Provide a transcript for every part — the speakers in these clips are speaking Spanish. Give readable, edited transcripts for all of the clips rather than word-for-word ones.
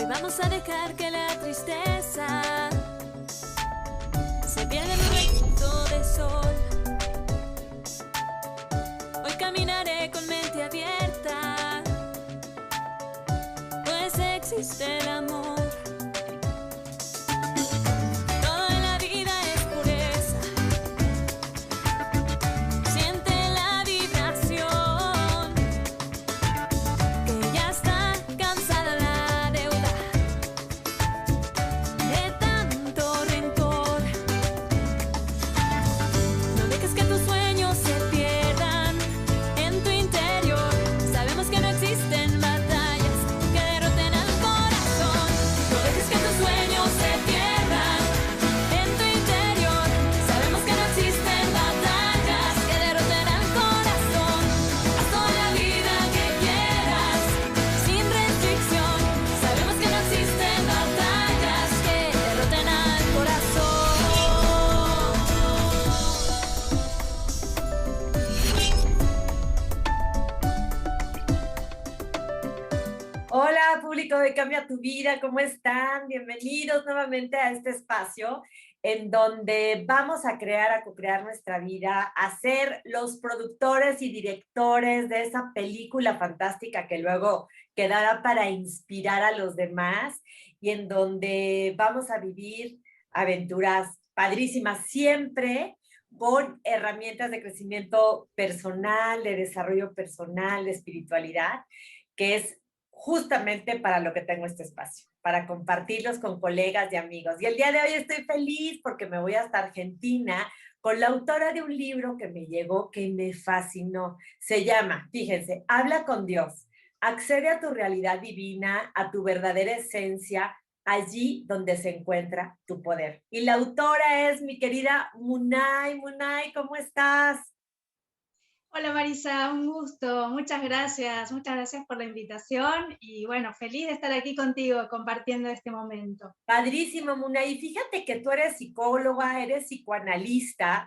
vamos a dejar que la tristeza se pierda en un rayito de sol. Hoy caminaré con mente abierta, pues existe el amor. Todo en la vida es pureza. Siente la vibración, que ya está cansada la deuda de tanto rencor. No dejes que tus sueños se pierdan en tu interior. Sabemos que no existen batallas que derroten al corazón. No dejes que tus sueños se pierdan en tu interior. Sabemos que no existen batallas que derroten al corazón. Haz toda la vida que quieras, sin restricción. Sabemos que no existen batallas que derroten al corazón. Hola, público de Cambia tu Vida, ¿cómo están? Bienvenidos nuevamente a este espacio en donde vamos a crear, a co-crear nuestra vida, a ser los productores y directores de esa película fantástica que luego quedará para inspirar a los demás y en donde vamos a vivir aventuras padrísimas siempre con herramientas de crecimiento personal, de desarrollo personal, de espiritualidad, que es justamente para lo que tengo este espacio, para compartirlos con colegas y amigos. Y el día de hoy estoy feliz porque me voy hasta Argentina con la autora de un libro que me llegó, que me fascinó. Se llama, fíjense, Habla con Dios. Accede a tu realidad divina, a tu verdadera esencia, allí donde se encuentra tu poder. Y la autora es mi querida Munay. Munay, ¿cómo estás? Hola Marisa, un gusto, muchas gracias por la invitación y bueno, feliz de estar aquí contigo compartiendo este momento. Padrísimo, Muna. Y fíjate que tú eres psicóloga, eres psicoanalista,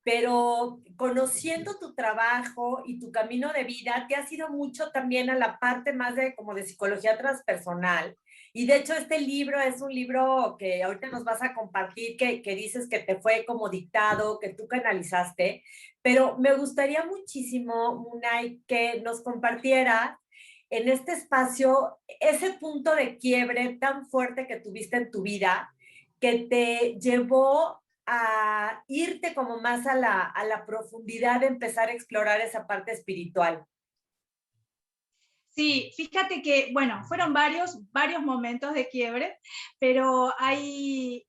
pero conociendo tu trabajo y tu camino de vida, te has ido mucho también a la parte más de como de psicología transpersonal. Y de hecho, este libro es un libro que ahorita nos vas a compartir, que dices que te fue como dictado, que tú canalizaste, pero me gustaría muchísimo, Munay, que nos compartiera en este espacio ese punto de quiebre tan fuerte que tuviste en tu vida, que te llevó a irte como más a la profundidad de empezar a explorar esa parte espiritual. Sí, fíjate que, bueno, fueron varios momentos de quiebre, pero hay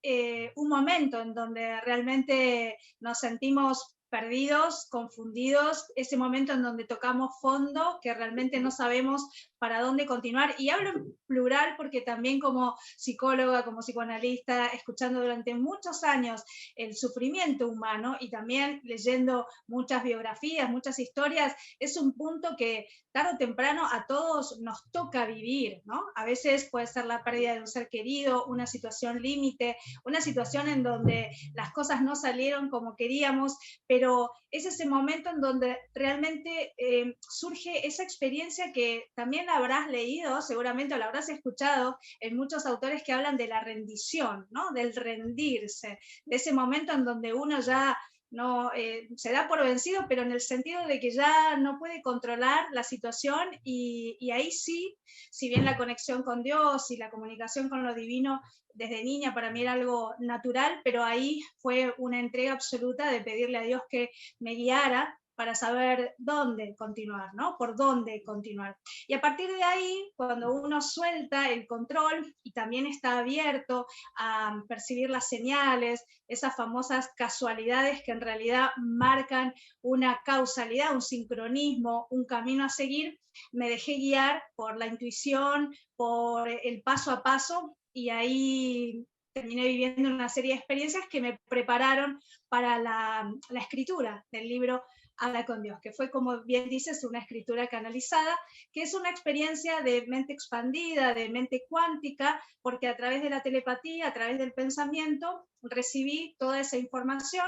un momento en donde realmente nos sentimos perdidos, confundidos, ese momento en donde tocamos fondo, que realmente no sabemos para dónde continuar. Y hablo en plural porque también como psicóloga, como psicoanalista, escuchando durante muchos años el sufrimiento humano y también leyendo muchas biografías, muchas historias, es un punto que tarde o temprano a todos nos toca vivir, ¿no? A veces puede ser la pérdida de un ser querido, una situación límite, una situación en donde las cosas no salieron como queríamos, pero es ese momento en donde realmente surge esa experiencia que también habrás leído, seguramente lo habrás escuchado en muchos autores que hablan de la rendición, ¿no? Del rendirse, de ese momento en donde uno ya no se da por vencido, pero en el sentido de que ya no puede controlar la situación y ahí sí, si bien la conexión con Dios y la comunicación con lo divino desde niña para mí era algo natural, pero ahí fue una entrega absoluta de pedirle a Dios que me guiara para saber dónde continuar, ¿no? Por dónde continuar. Y a partir de ahí, cuando uno suelta el control y también está abierto a percibir las señales, esas famosas casualidades que en realidad marcan una causalidad, un sincronismo, un camino a seguir, me dejé guiar por la intuición, por el paso a paso, y ahí terminé viviendo una serie de experiencias que me prepararon para la escritura del libro Habla con Dios, que fue, como bien dices, una escritura canalizada, que es una experiencia de mente expandida, de mente cuántica, porque a través de la telepatía, a través del pensamiento, recibí toda esa información,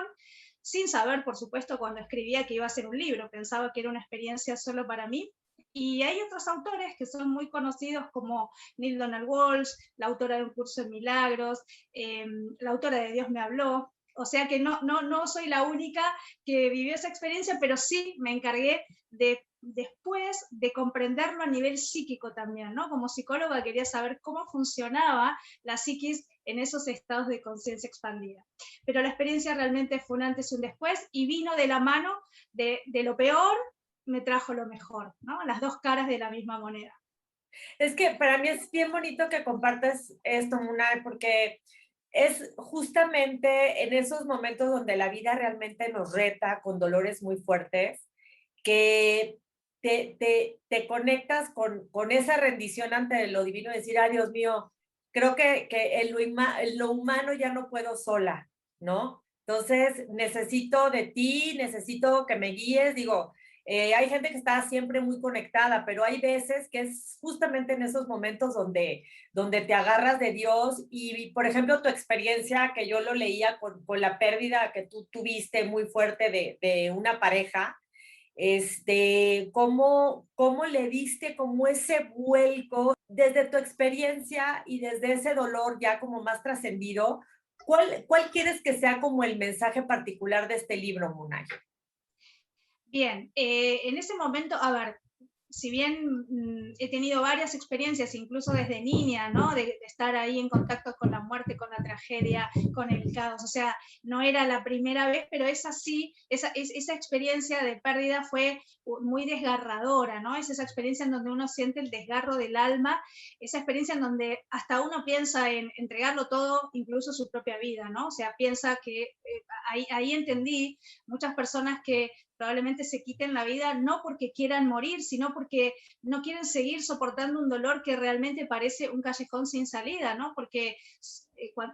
sin saber, por supuesto, cuando escribía que iba a ser un libro, pensaba que era una experiencia solo para mí, Y hay otros autores que son muy conocidos como Neil Donald Walsh, la autora de Un Curso en Milagros, la autora de Dios me habló. O sea que no soy la única que vivió esa experiencia, pero sí me encargué después de comprenderlo a nivel psíquico también, ¿no? Como psicóloga quería saber cómo funcionaba la psiquis en esos estados de conciencia expandida. Pero la experiencia realmente fue un antes y un después, y vino de la mano de lo peor, me trajo lo mejor, ¿no? Las dos caras de la misma moneda. Es que para mí es bien bonito que compartas esto, Munay, porque es justamente en esos momentos donde la vida realmente nos reta con dolores muy fuertes, que te conectas con esa rendición ante lo divino, decir, ay, Dios mío, creo que en lo humano ya no puedo sola, ¿no? Entonces, necesito de ti, necesito que me guíes, digo, hay gente que está siempre muy conectada, pero hay veces que es justamente en esos momentos donde te agarras de Dios y, por ejemplo, tu experiencia, que yo lo leía con la pérdida que tú tuviste muy fuerte de una pareja, ¿cómo le diste como ese vuelco desde tu experiencia y desde ese dolor ya como más trascendido? ¿Cuál quieres que sea como el mensaje particular de este libro, Munay? Bien, en ese momento, a ver, si bien he tenido varias experiencias, incluso desde niña, ¿no? De estar ahí en contacto con la muerte, con la tragedia, con el caos, o sea, no era la primera vez, pero esa sí, esa experiencia de pérdida fue muy desgarradora, ¿no? Es esa experiencia en donde uno siente el desgarro del alma, esa experiencia en donde hasta uno piensa en entregarlo todo, incluso su propia vida, ¿no? O sea, piensa que ahí entendí muchas personas que probablemente se quiten la vida no porque quieran morir, sino porque no quieren seguir soportando un dolor que realmente parece un callejón sin salida, ¿no? Porque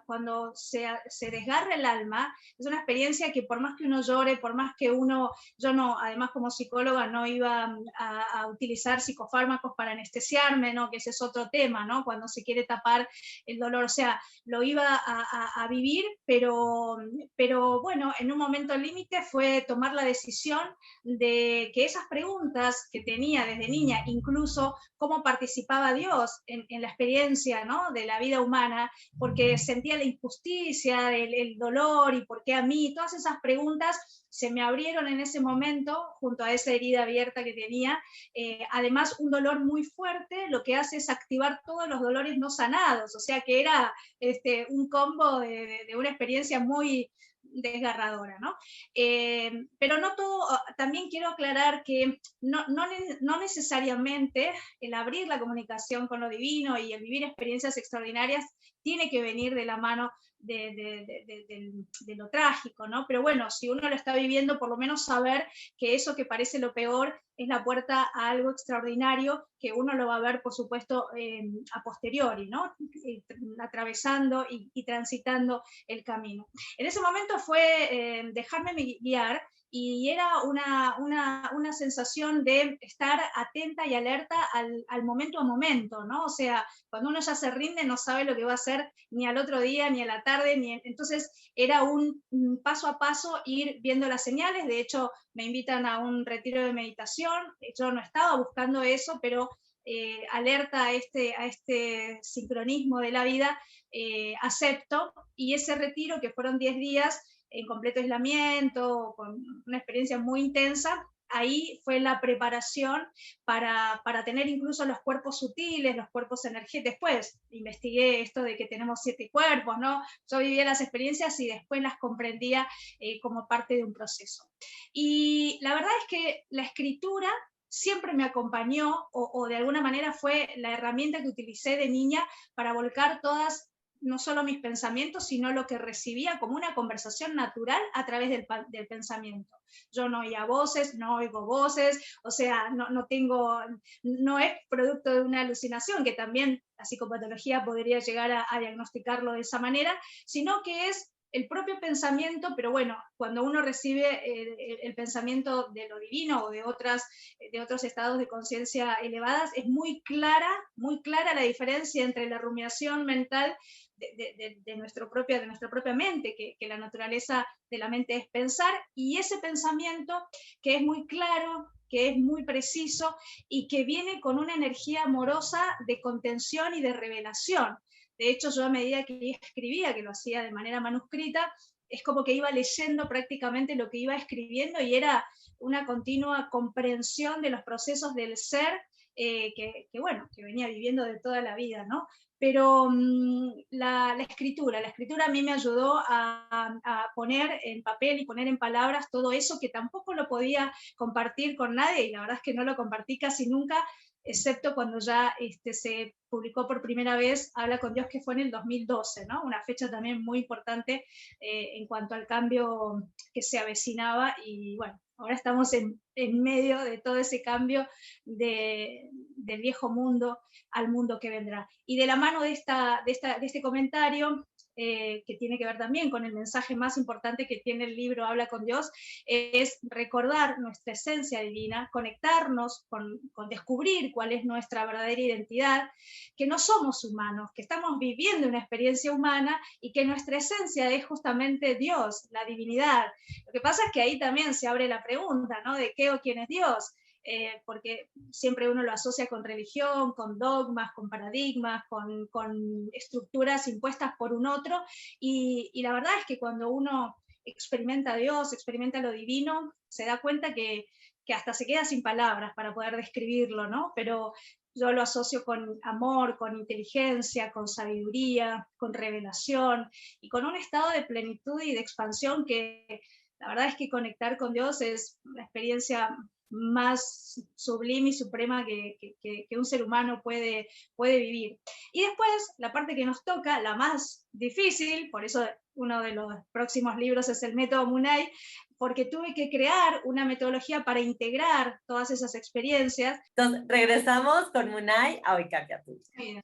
cuando se desgarra el alma, es una experiencia que por más que uno llore, por más que yo no, además como psicóloga no iba a utilizar psicofármacos para anestesiarme, ¿no? Que ese es otro tema, ¿no? Cuando se quiere tapar el dolor, o sea, lo iba a vivir, pero bueno, en un momento límite fue tomar la decisión de que esas preguntas que tenía desde niña, incluso cómo participaba Dios en la experiencia, ¿no? De la vida humana, porque sentía la injusticia, el dolor y por qué a mí, todas esas preguntas se me abrieron en ese momento junto a esa herida abierta que tenía. Además, un dolor muy fuerte lo que hace es activar todos los dolores no sanados, o sea que era un combo de una experiencia muy desgarradora, ¿no? Pero no todo, también quiero aclarar que no necesariamente el abrir la comunicación con lo divino y el vivir experiencias extraordinarias tiene que venir de la mano de lo trágico, ¿no? Pero bueno, si uno lo está viviendo, por lo menos saber que eso que parece lo peor es la puerta a algo extraordinario que uno lo va a ver, por supuesto, a posteriori, ¿no? Atravesando y transitando el camino. En ese momento fue dejarme guiar y era una sensación de estar atenta y alerta al momento a momento, ¿no? O sea, cuando uno ya se rinde no sabe lo que va a hacer ni al otro día, ni a la tarde, entonces era un paso a paso ir viendo las señales. De hecho, me invitan a un retiro de meditación, yo no estaba buscando eso, pero alerta a este sincronismo de la vida, acepto, y ese retiro, que fueron 10 días, en completo aislamiento, con una experiencia muy intensa, ahí fue la preparación para tener incluso los cuerpos sutiles, los cuerpos energéticos. Después investigué esto de que tenemos 7 cuerpos, ¿no? Yo vivía las experiencias y después las comprendía como parte de un proceso. Y la verdad es que la escritura siempre me acompañó o de alguna manera fue la herramienta que utilicé de niña para volcar todas, no solo mis pensamientos, sino lo que recibía como una conversación natural a través del pensamiento. Yo no oía voces, no oigo voces, o sea, no es producto de una alucinación, que también la psicopatología podría llegar a diagnosticarlo de esa manera, sino que es el propio pensamiento, pero bueno, cuando uno recibe el pensamiento de lo divino o de otros estados de conciencia elevadas, es muy clara la diferencia entre la rumiación mental de nuestra propia mente, que la naturaleza de la mente es pensar, y ese pensamiento que es muy claro, que es muy preciso y que viene con una energía amorosa de contención y de revelación. De hecho, yo a medida que escribía, que lo hacía de manera manuscrita, es como que iba leyendo prácticamente lo que iba escribiendo y era una continua comprensión de los procesos del ser bueno, que venía viviendo de toda la vida, ¿no? Pero la escritura a mí me ayudó a poner en papel y poner en palabras todo eso que tampoco lo podía compartir con nadie, y la verdad es que no lo compartí casi nunca, excepto cuando ya se publicó por primera vez Habla con Dios, que fue en el 2012, ¿no? Una fecha también muy importante en cuanto al cambio que se avecinaba, y bueno, ahora estamos en medio de todo ese cambio del viejo mundo al mundo que vendrá. Y de la mano de este comentario, que tiene que ver también con el mensaje más importante que tiene el libro Habla con Dios, es recordar nuestra esencia divina, conectarnos con descubrir cuál es nuestra verdadera identidad, que no somos humanos, que estamos viviendo una experiencia humana y que nuestra esencia es justamente Dios, la divinidad. Lo que pasa es que ahí también se abre la pregunta, ¿no? De qué o quién es Dios. Porque siempre uno lo asocia con religión, con dogmas, con paradigmas, con estructuras impuestas por un otro, y la verdad es que cuando uno experimenta a Dios, experimenta lo divino, se da cuenta que hasta se queda sin palabras para poder describirlo, ¿no? Pero yo lo asocio con amor, con inteligencia, con sabiduría, con revelación, y con un estado de plenitud y de expansión que la verdad es que conectar con Dios es la experiencia más sublime y suprema que un ser humano puede vivir. Y después, la parte que nos toca, la más difícil, por eso uno de los próximos libros es el método Munay, porque tuve que crear una metodología para integrar todas esas experiencias. Entonces, regresamos con Munay a Hoy Cambia Tu Vida. Bien.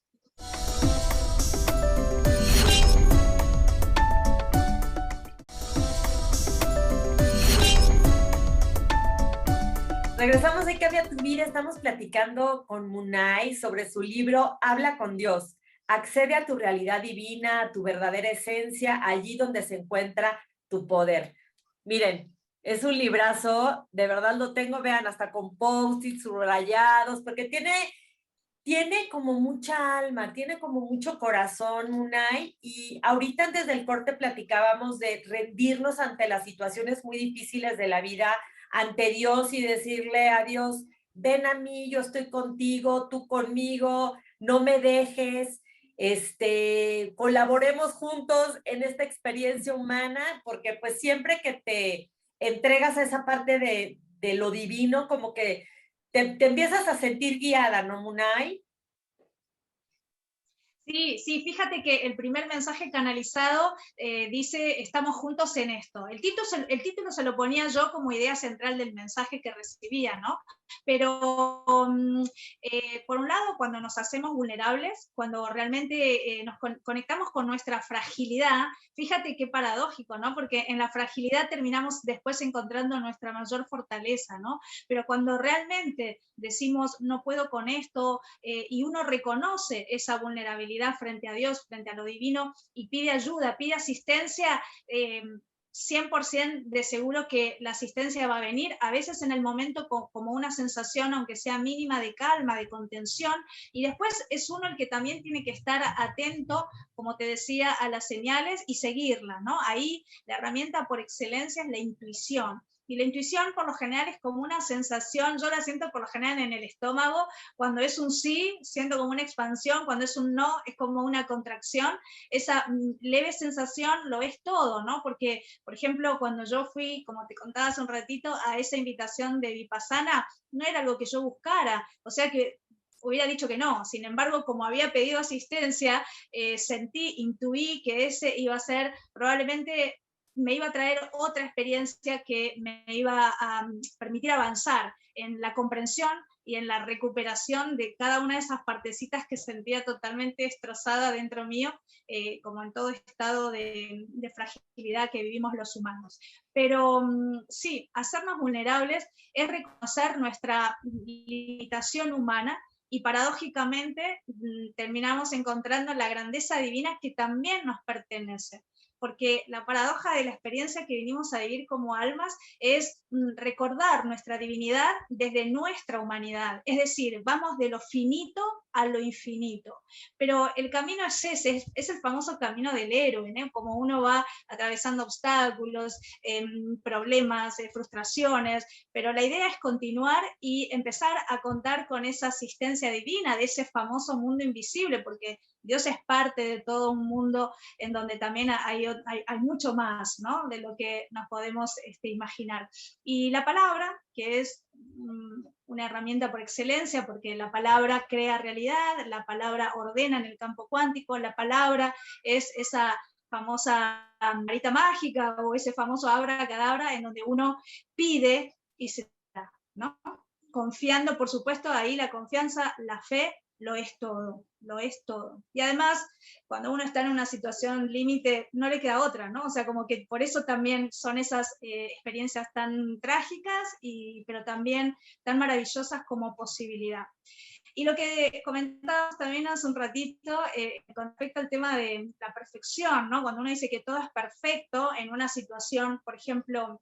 Regresamos a Hoy Cambia Tu Vida. Estamos platicando con Munay sobre su libro Habla con Dios. Accede a tu realidad divina, a tu verdadera esencia, allí donde se encuentra tu poder. Miren, es un librazo, de verdad lo tengo, vean, hasta con post-its subrayados, porque tiene como mucha alma, tiene como mucho corazón, Munay, y ahorita antes del corte platicábamos de rendirnos ante las situaciones muy difíciles de la vida, ante Dios, y decirle a Dios, ven a mí, yo estoy contigo, tú conmigo, no me dejes, colaboremos juntos en esta experiencia humana, porque pues siempre que te entregas a esa parte de lo divino, como que te empiezas a sentir guiada, ¿no, Munay? Sí, fíjate que el primer mensaje canalizado dice, estamos juntos en esto. El título se lo ponía yo como idea central del mensaje que recibía, ¿no? Pero por un lado, cuando nos hacemos vulnerables, cuando realmente nos conectamos con nuestra fragilidad, fíjate qué paradójico, ¿no? Porque en la fragilidad terminamos después encontrando nuestra mayor fortaleza, ¿no? Pero cuando realmente decimos, no puedo con esto, y uno reconoce esa vulnerabilidad frente a Dios, frente a lo divino, y pide ayuda, pide asistencia, 100% de seguro que la asistencia va a venir, a veces en el momento como una sensación, aunque sea mínima, de calma, de contención, y después es uno el que también tiene que estar atento, como te decía, a las señales y seguirlas, ¿no? Ahí la herramienta por excelencia es la intuición. Y la intuición por lo general es como una sensación, yo la siento por lo general en el estómago, cuando es un sí, siento como una expansión, cuando es un no, es como una contracción. Esa leve sensación lo es todo, ¿no? Porque, por ejemplo, cuando yo fui, como te contaba hace un ratito, a esa invitación de Vipassana, no era algo que yo buscara, o sea que hubiera dicho que no. Sin embargo, como había pedido asistencia, intuí que ese iba a ser probablemente, me iba a traer otra experiencia que me iba a permitir avanzar en la comprensión y en la recuperación de cada una de esas partecitas que sentía totalmente destrozada dentro mío, como en todo estado de fragilidad que vivimos los humanos. Pero sí, hacernos vulnerables es reconocer nuestra limitación humana, y paradójicamente terminamos encontrando la grandeza divina que también nos pertenece. porque la paradoja de la experiencia que vinimos a vivir como almas es recordar nuestra divinidad desde nuestra humanidad, es decir, vamos de lo finito a lo infinito, pero el camino es ese, es el famoso camino del héroe, ¿no? Como uno va atravesando obstáculos, problemas, frustraciones, pero la idea es continuar y empezar a contar con esa asistencia divina, de ese famoso mundo invisible, porque Dios es parte de todo un mundo en donde también hay mucho más, ¿no? De lo que nos podemos imaginar. Y la palabra, que es una herramienta por excelencia, porque la palabra crea realidad, la palabra ordena en el campo cuántico, la palabra es esa famosa varita mágica o ese famoso abracadabra en donde uno pide y se da, ¿no? Confiando, por supuesto, ahí la confianza, la fe, lo es todo, lo es todo. Y además, cuando uno está en una situación límite, no le queda otra, ¿no? O sea, como que por eso también son esas experiencias tan trágicas, pero también tan maravillosas como posibilidad. Y lo que comentábamos también hace un ratito con respecto al tema de la perfección, ¿no? Cuando uno dice que todo es perfecto en una situación, por ejemplo,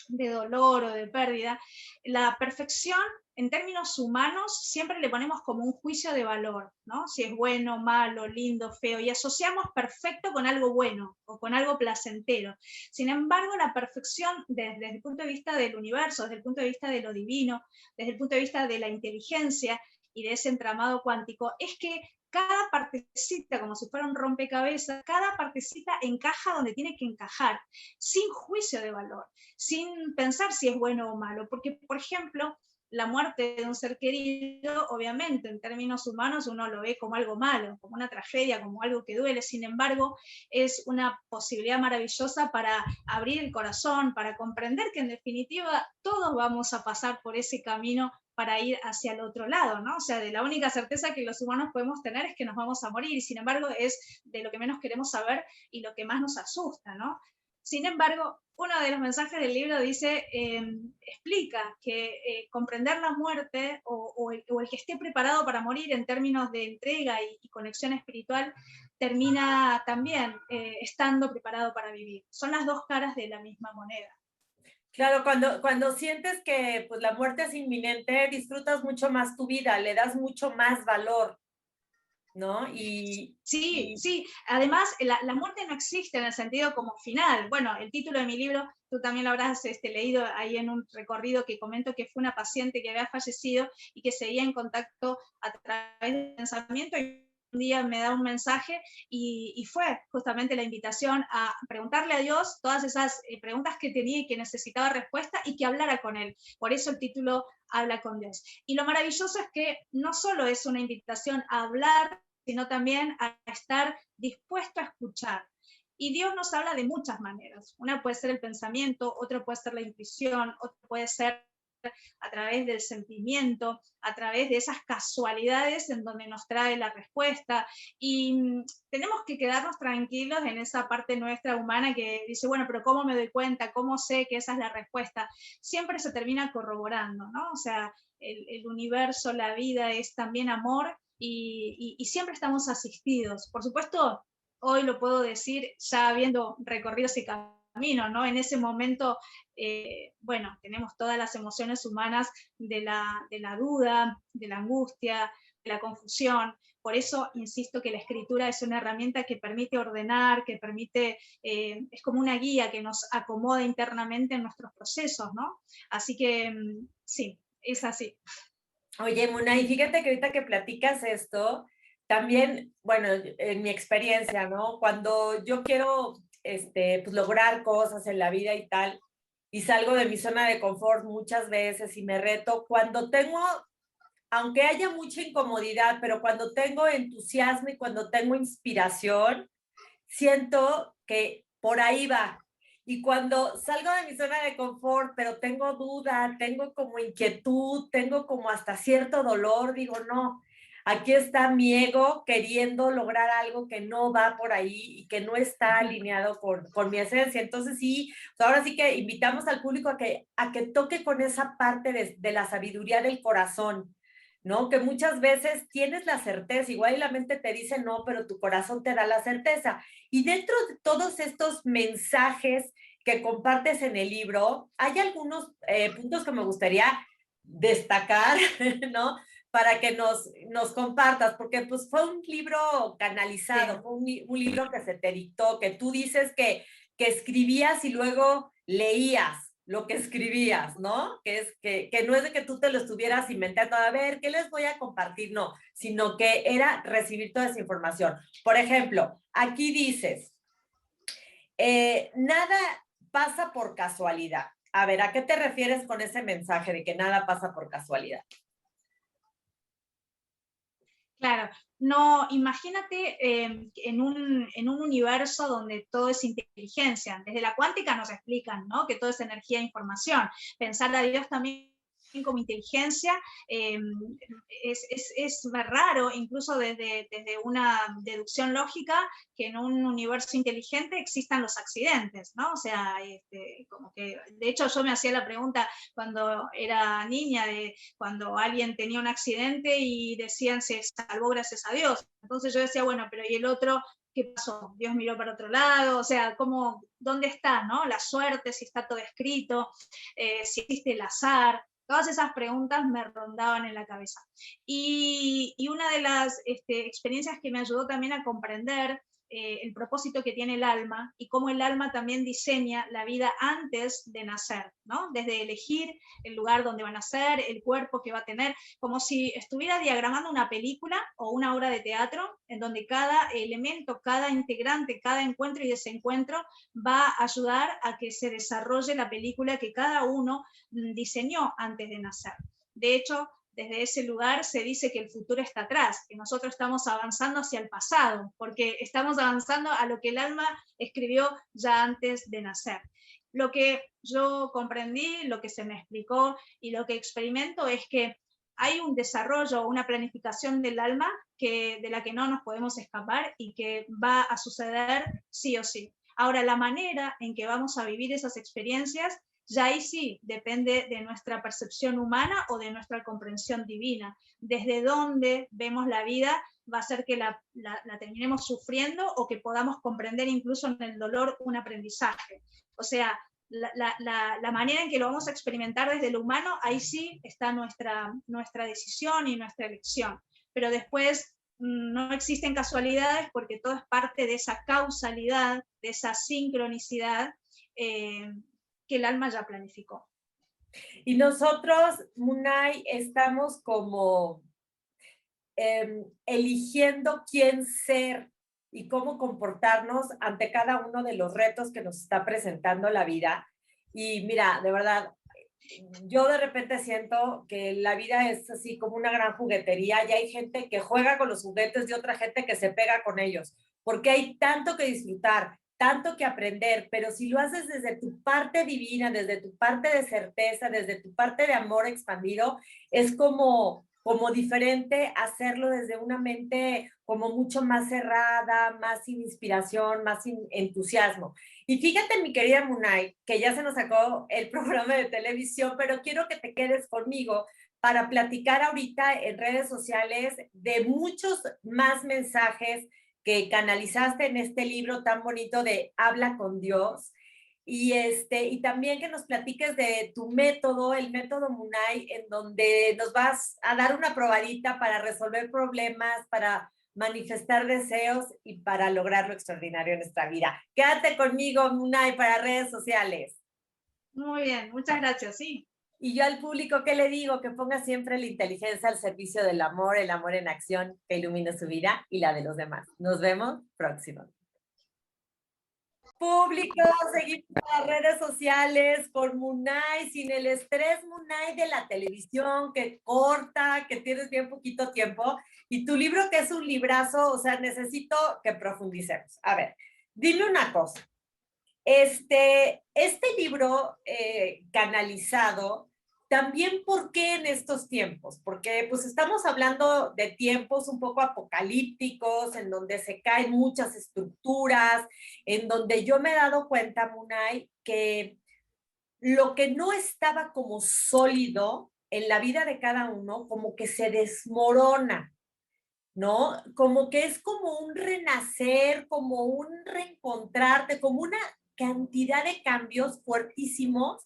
de dolor o de pérdida, la perfección en términos humanos siempre le ponemos como un juicio de valor, ¿no? Si es bueno, malo, lindo, feo, y asociamos perfecto con algo bueno o con algo placentero. Sin embargo, la perfección desde el punto de vista del universo, desde el punto de vista de lo divino, desde el punto de vista de la inteligencia y de ese entramado cuántico, es que cada partecita, como si fuera un rompecabezas, cada partecita encaja donde tiene que encajar, sin juicio de valor, sin pensar si es bueno o malo, porque, por ejemplo, la muerte de un ser querido, obviamente, en términos humanos, uno lo ve como algo malo, como una tragedia, como algo que duele. Sin embargo, es una posibilidad maravillosa para abrir el corazón, para comprender que en definitiva todos vamos a pasar por ese camino para ir hacia el otro lado, ¿no? O sea, de la única certeza que los humanos podemos tener es que nos vamos a morir, y sin embargo es de lo que menos queremos saber y lo que más nos asusta, ¿no? Sin embargo, uno de los mensajes del libro dice, explica que comprender la muerte o el que esté preparado para morir en términos de entrega y conexión espiritual termina también estando preparado para vivir. Son las dos caras de la misma moneda. Claro, cuando sientes que pues, la muerte es inminente, disfrutas mucho más tu vida, le das mucho más valor, ¿no? Sí. Además, la muerte no existe en el sentido como final. Bueno, el título de mi libro, tú también lo habrás leído ahí en un recorrido que comento que fue una paciente que había fallecido y que seguía en contacto a través del pensamiento, y un día me da un mensaje y fue justamente la invitación a preguntarle a Dios todas esas preguntas que tenía y que necesitaba respuesta, y que hablara con él. Por eso el título Habla con Dios. Y lo maravilloso es que no solo es una invitación a hablar, sino también a estar dispuesto a escuchar. Y Dios nos habla de muchas maneras. Una puede ser el pensamiento, otra puede ser la intuición, otra puede ser a través del sentimiento, a través de esas casualidades en donde nos trae la respuesta. Y tenemos que quedarnos tranquilos en esa parte nuestra humana que dice, bueno, pero ¿cómo me doy cuenta? ¿Cómo sé que esa es la respuesta? Siempre se termina corroborando, ¿no? O sea, el universo, la vida es también amor, y siempre estamos asistidos. Por supuesto, hoy lo puedo decir ya habiendo recorrido ese camino, ¿no? En ese momento, bueno, tenemos todas las emociones humanas de la duda, de la angustia, de la confusión. Por eso insisto que la escritura es una herramienta que permite ordenar, que permite, es como una guía que nos acomoda internamente en nuestros procesos, ¿no? Así que sí, es así. Oye, Muna, y fíjate que ahorita que platicas esto, también, bueno, en mi experiencia, ¿no? Cuando yo quiero, pues, lograr cosas en la vida y tal, y salgo de mi zona de confort muchas veces y me reto, cuando tengo, aunque haya mucha incomodidad, pero cuando tengo entusiasmo y cuando tengo inspiración, siento que por ahí va. Y cuando salgo de mi zona de confort, pero tengo duda, tengo como inquietud, tengo como hasta cierto dolor, digo, no, aquí está mi ego queriendo lograr algo que no va por ahí y que no está alineado con mi esencia. Entonces sí, ahora sí que invitamos al público a que toque con esa parte de la sabiduría del corazón, ¿no? Que muchas veces tienes la certeza, igual y la mente te dice no, pero tu corazón te da la certeza. Y dentro de todos estos mensajes que compartes en el libro, hay algunos puntos que me gustaría destacar, ¿no? Para que nos compartas, porque pues fue un libro canalizado, fue un libro que se te dictó, que tú dices que escribías y luego leías lo que escribías, ¿no? Que no es de que tú te lo estuvieras inventando, a ver, ¿qué les voy a compartir? No, sino que era recibir toda esa información. Por ejemplo, aquí dices, nada pasa por casualidad. A ver, ¿a qué te refieres con ese mensaje de que nada pasa por casualidad? Claro, no, imagínate en un universo donde todo es inteligencia. Desde la cuántica nos explican, ¿no? Que todo es energía e información. Pensar a Dios también como inteligencia es raro, incluso desde una deducción lógica, que en un universo inteligente existan los accidentes, ¿no? O sea, como que, de hecho yo me hacía la pregunta cuando era niña, de cuando alguien tenía un accidente y decían se salvó gracias a Dios. Entonces yo decía, bueno, pero ¿y el otro qué pasó? Dios miró para otro lado, o sea, ¿dónde está, no? La suerte, si está todo escrito, si existe el azar. Todas esas preguntas me rondaban en la cabeza. Y una de las experiencias que me ayudó también a comprender el propósito que tiene el alma y cómo el alma también diseña la vida antes de nacer, ¿no? Desde elegir el lugar donde va a nacer, el cuerpo que va a tener, como si estuviera diagramando una película o una obra de teatro en donde cada elemento, cada integrante, cada encuentro y desencuentro va a ayudar a que se desarrolle la película que cada uno diseñó antes de nacer. De hecho, desde ese lugar se dice que el futuro está atrás, que nosotros estamos avanzando hacia el pasado, porque estamos avanzando a lo que el alma escribió ya antes de nacer. Lo que yo comprendí, lo que se me explicó y lo que experimento es que hay un desarrollo, una planificación del alma de la que no nos podemos escapar y que va a suceder sí o sí. Ahora, la manera en que vamos a vivir esas experiencias ya ahí sí depende de nuestra percepción humana o de nuestra comprensión divina. Desde dónde vemos la vida va a ser que la terminemos sufriendo o que podamos comprender incluso en el dolor un aprendizaje. O sea, la manera en que lo vamos a experimentar desde lo humano, ahí sí está nuestra decisión y nuestra elección. Pero después no existen casualidades porque todo es parte de esa causalidad, de esa sincronicidad que el alma ya planificó. Y nosotros, Munay, estamos como eligiendo quién ser y cómo comportarnos ante cada uno de los retos que nos está presentando la vida. Y mira, de verdad, yo de repente siento que la vida es así como una gran juguetería y hay gente que juega con los juguetes y otra gente que se pega con ellos, porque hay tanto que disfrutar, tanto que aprender, pero si lo haces desde tu parte divina, desde tu parte de certeza, desde tu parte de amor expandido, es como diferente hacerlo desde una mente como mucho más cerrada, más sin inspiración, más sin entusiasmo. Y fíjate, mi querida Munay, que ya se nos sacó el programa de televisión, pero quiero que te quedes conmigo para platicar ahorita en redes sociales de muchos más mensajes que canalizaste en este libro tan bonito de Habla con Dios. Y también que nos platiques de tu método, el método Munay, en donde nos vas a dar una probadita para resolver problemas, para manifestar deseos y para lograr lo extraordinario en nuestra vida. Quédate conmigo, Munay, para redes sociales. Muy bien, muchas gracias, sí. Y yo al público, ¿qué le digo? Que ponga siempre la inteligencia al servicio del amor, el amor en acción, que ilumine su vida y la de los demás. Nos vemos próximo. Público, seguimos en las redes sociales con Munay, sin el estrés, Munay, de la televisión que corta, que tienes bien poquito tiempo, y tu libro que es un librazo, o sea, necesito que profundicemos. A ver, dime una cosa. Este libro canalizado, también, ¿por qué en estos tiempos? Porque pues estamos hablando de tiempos un poco apocalípticos, en donde se caen muchas estructuras, en donde yo me he dado cuenta, Munay, que lo que no estaba como sólido en la vida de cada uno como que se desmorona, ¿no? Como que es como un renacer, como un reencontrarte, como una cantidad de cambios fuertísimos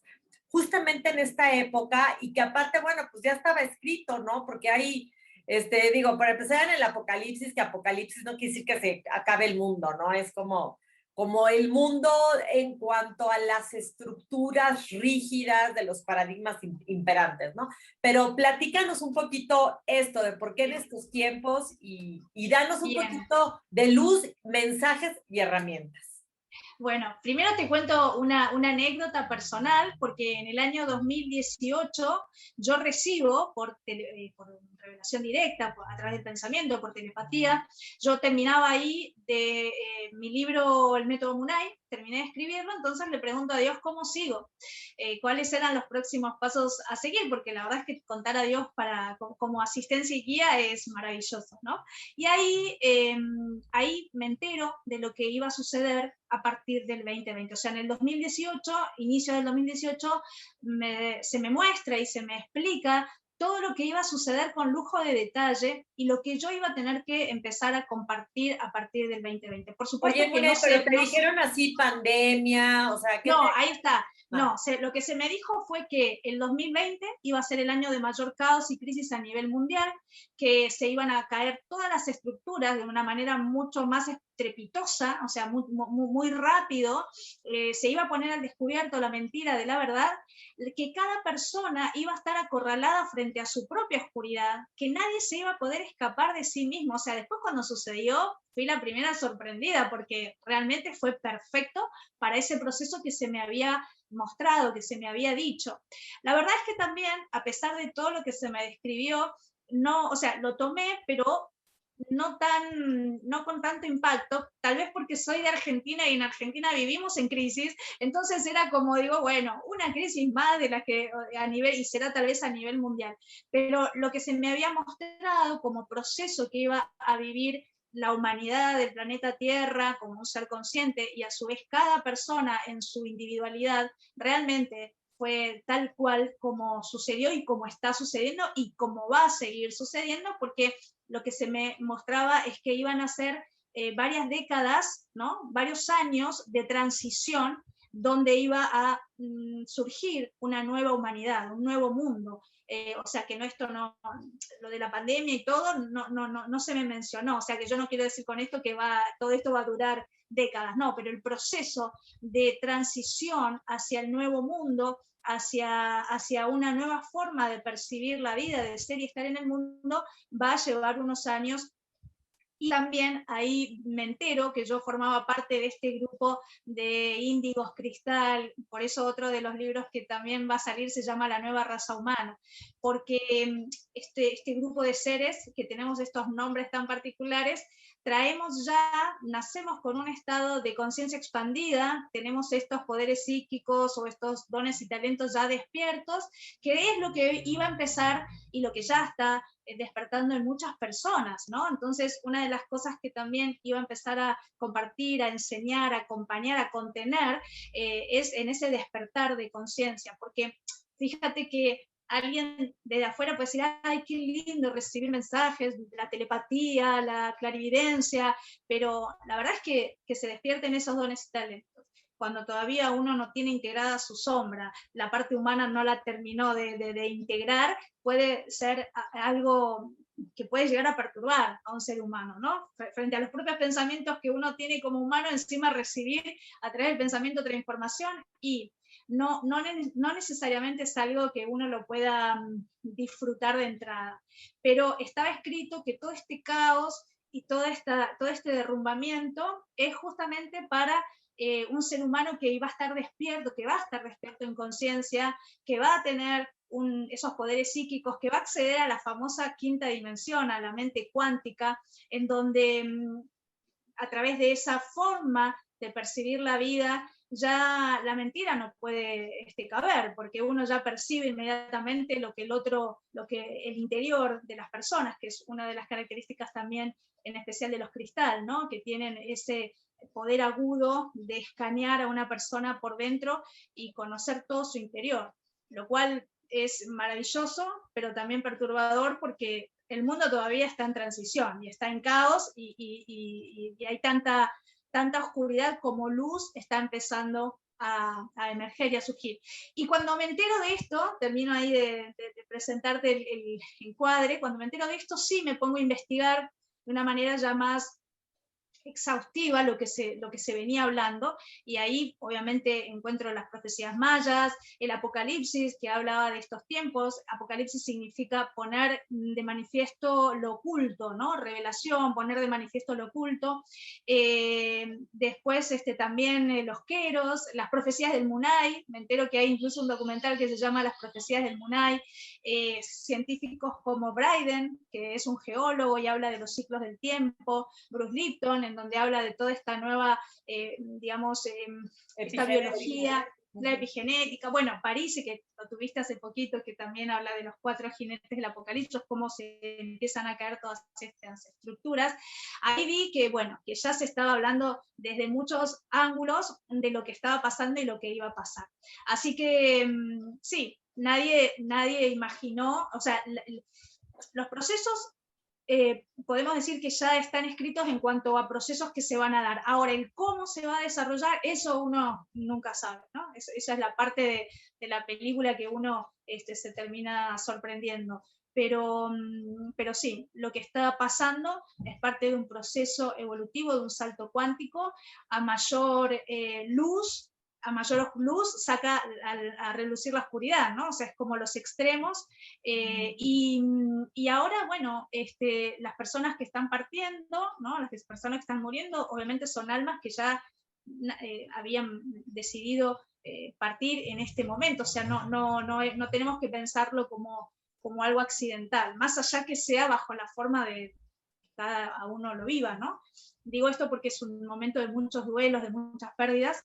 justamente en esta época y que aparte, bueno, pues ya estaba escrito, ¿no? Porque hay, digo, para empezar en el apocalipsis, que apocalipsis no quiere decir que se acabe el mundo, ¿no? Es como el mundo en cuanto a las estructuras rígidas de los paradigmas imperantes, ¿no? Pero platícanos un poquito esto de por qué en estos tiempos y danos un Bien. poquito de luz, mensajes y herramientas. Bueno, primero te cuento una anécdota personal, porque en el año 2018 yo recibo por revelación directa, a través del pensamiento, por telepatía, yo terminaba ahí de mi libro El Método Munay, terminé de escribirlo, entonces le pregunto a Dios cómo sigo, cuáles eran los próximos pasos a seguir, porque la verdad es que contar a Dios como asistencia y guía es maravilloso, ¿no? Y ahí me entero de lo que iba a suceder a partir del 2020. O sea, en el 2018, inicio del 2018, se me muestra y se me explica todo lo que iba a suceder con lujo de detalle y lo que yo iba a tener que empezar a compartir a partir del 2020. Por supuesto Oye, que Mune, no pero sé... te dijeron así pandemia, o sea, ¿qué No, te...? ahí está. Ah. No, lo que se me dijo fue que el 2020 iba a ser el año de mayor caos y crisis a nivel mundial, que se iban a caer todas las estructuras de una manera mucho más estrepitosa, o sea, muy rápido, se iba a poner al descubierto la mentira de la verdad, que cada persona iba a estar acorralada frente a su propia oscuridad, que nadie se iba a poder escapar de sí mismo. O sea, después cuando sucedió, fui la primera sorprendida, porque realmente fue perfecto para ese proceso que se me había mostrado, que se me había dicho. La verdad es que también, a pesar de todo lo que se me describió, no, o sea, lo tomé, pero no con tanto impacto, tal vez porque soy de Argentina y en Argentina vivimos en crisis, entonces era como digo, bueno, una crisis más de la que a nivel, y será tal vez a nivel mundial, pero lo que se me había mostrado como proceso que iba a vivir la humanidad del planeta Tierra como un ser consciente y a su vez cada persona en su individualidad realmente fue tal cual como sucedió y como está sucediendo y como va a seguir sucediendo, porque lo que se me mostraba es que iban a ser varias décadas, ¿no? Varios años de transición donde iba a surgir una nueva humanidad, un nuevo mundo. O sea que lo de la pandemia y todo, no se me mencionó. O sea que yo no quiero decir con esto que todo esto va a durar décadas, no, pero el proceso de transición hacia el nuevo mundo, hacia una nueva forma de percibir la vida, de ser y estar en el mundo, va a llevar unos años. Y también ahí me entero que yo formaba parte de este grupo de índigos cristal, por eso otro de los libros que también va a salir se llama La Nueva Raza Humana, porque este grupo de seres, que tenemos estos nombres tan particulares, nacemos con un estado de conciencia expandida, tenemos estos poderes psíquicos o estos dones y talentos ya despiertos, que es lo que iba a empezar y lo que ya está despertando en muchas personas, ¿no? Entonces, una de las cosas que también iba a empezar a compartir, a enseñar, a acompañar, a contener, es en ese despertar de conciencia, porque fíjate que alguien de afuera puede decir, ay, qué lindo recibir mensajes, la telepatía, la clarividencia, pero la verdad es que se despierten esos dones y talentos cuando todavía uno no tiene integrada su sombra, la parte humana no la terminó de integrar, puede ser algo que puede llegar a perturbar a un ser humano, ¿no? Frente a los propios pensamientos que uno tiene como humano, encima recibir a través del pensamiento otra información y no necesariamente es algo que uno lo pueda disfrutar de entrada, pero estaba escrito que todo este caos y todo este derrumbamiento es justamente para un ser humano que va a estar despierto en conciencia, que va a tener esos poderes psíquicos, que va a acceder a la famosa quinta dimensión, a la mente cuántica, en donde a través de esa forma de percibir la vida, ya la mentira no puede caber, porque uno ya percibe inmediatamente lo que el interior de las personas, que es una de las características también en especial de los cristal, ¿no? Que tienen ese poder agudo de escanear a una persona por dentro y conocer todo su interior, lo cual es maravilloso, pero también perturbador porque el mundo todavía está en transición y está en caos y hay tanta oscuridad como luz está empezando a emerger y a surgir. Y cuando me entero de esto, termino ahí de presentarte el encuadre, cuando me entero de esto sí me pongo a investigar de una manera ya más exhaustiva lo que se venía hablando, y ahí obviamente encuentro las profecías mayas, el Apocalipsis que hablaba de estos tiempos. Apocalipsis significa poner de manifiesto lo oculto, ¿no? Revelación, poner de manifiesto lo oculto. Después también los Queros, las profecías del Munay, me entero que hay incluso un documental que se llama Las profecías del Munay, científicos como Bryden, que es un geólogo y habla de los ciclos del tiempo, Bruce Lipton, en donde habla de toda esta nueva, esta biología, la epigenética. Bueno, París, que lo tuviste hace poquito, que también habla de los 4 jinetes del Apocalipsis, cómo se empiezan a caer todas estas estructuras. Ahí vi que, bueno, que ya se estaba hablando desde muchos ángulos de lo que estaba pasando y lo que iba a pasar. Así que, sí, nadie imaginó, o sea, los procesos podemos decir que ya están escritos en cuanto a procesos que se van a dar. Ahora, el cómo se va a desarrollar, eso uno nunca sabe, ¿no? Esa es la parte de la película que uno se termina sorprendiendo. Pero sí, lo que está pasando es parte de un proceso evolutivo, de un salto cuántico. A mayor luz saca a relucir la oscuridad, ¿no? O sea, es como los extremos. Y ahora, bueno, las personas que están partiendo, ¿no? Las personas que están muriendo, obviamente son almas que ya habían decidido partir en este momento. O sea, no tenemos que pensarlo como algo accidental, más allá que sea bajo la forma de cada uno lo viva, ¿no? Digo esto porque es un momento de muchos duelos, de muchas pérdidas,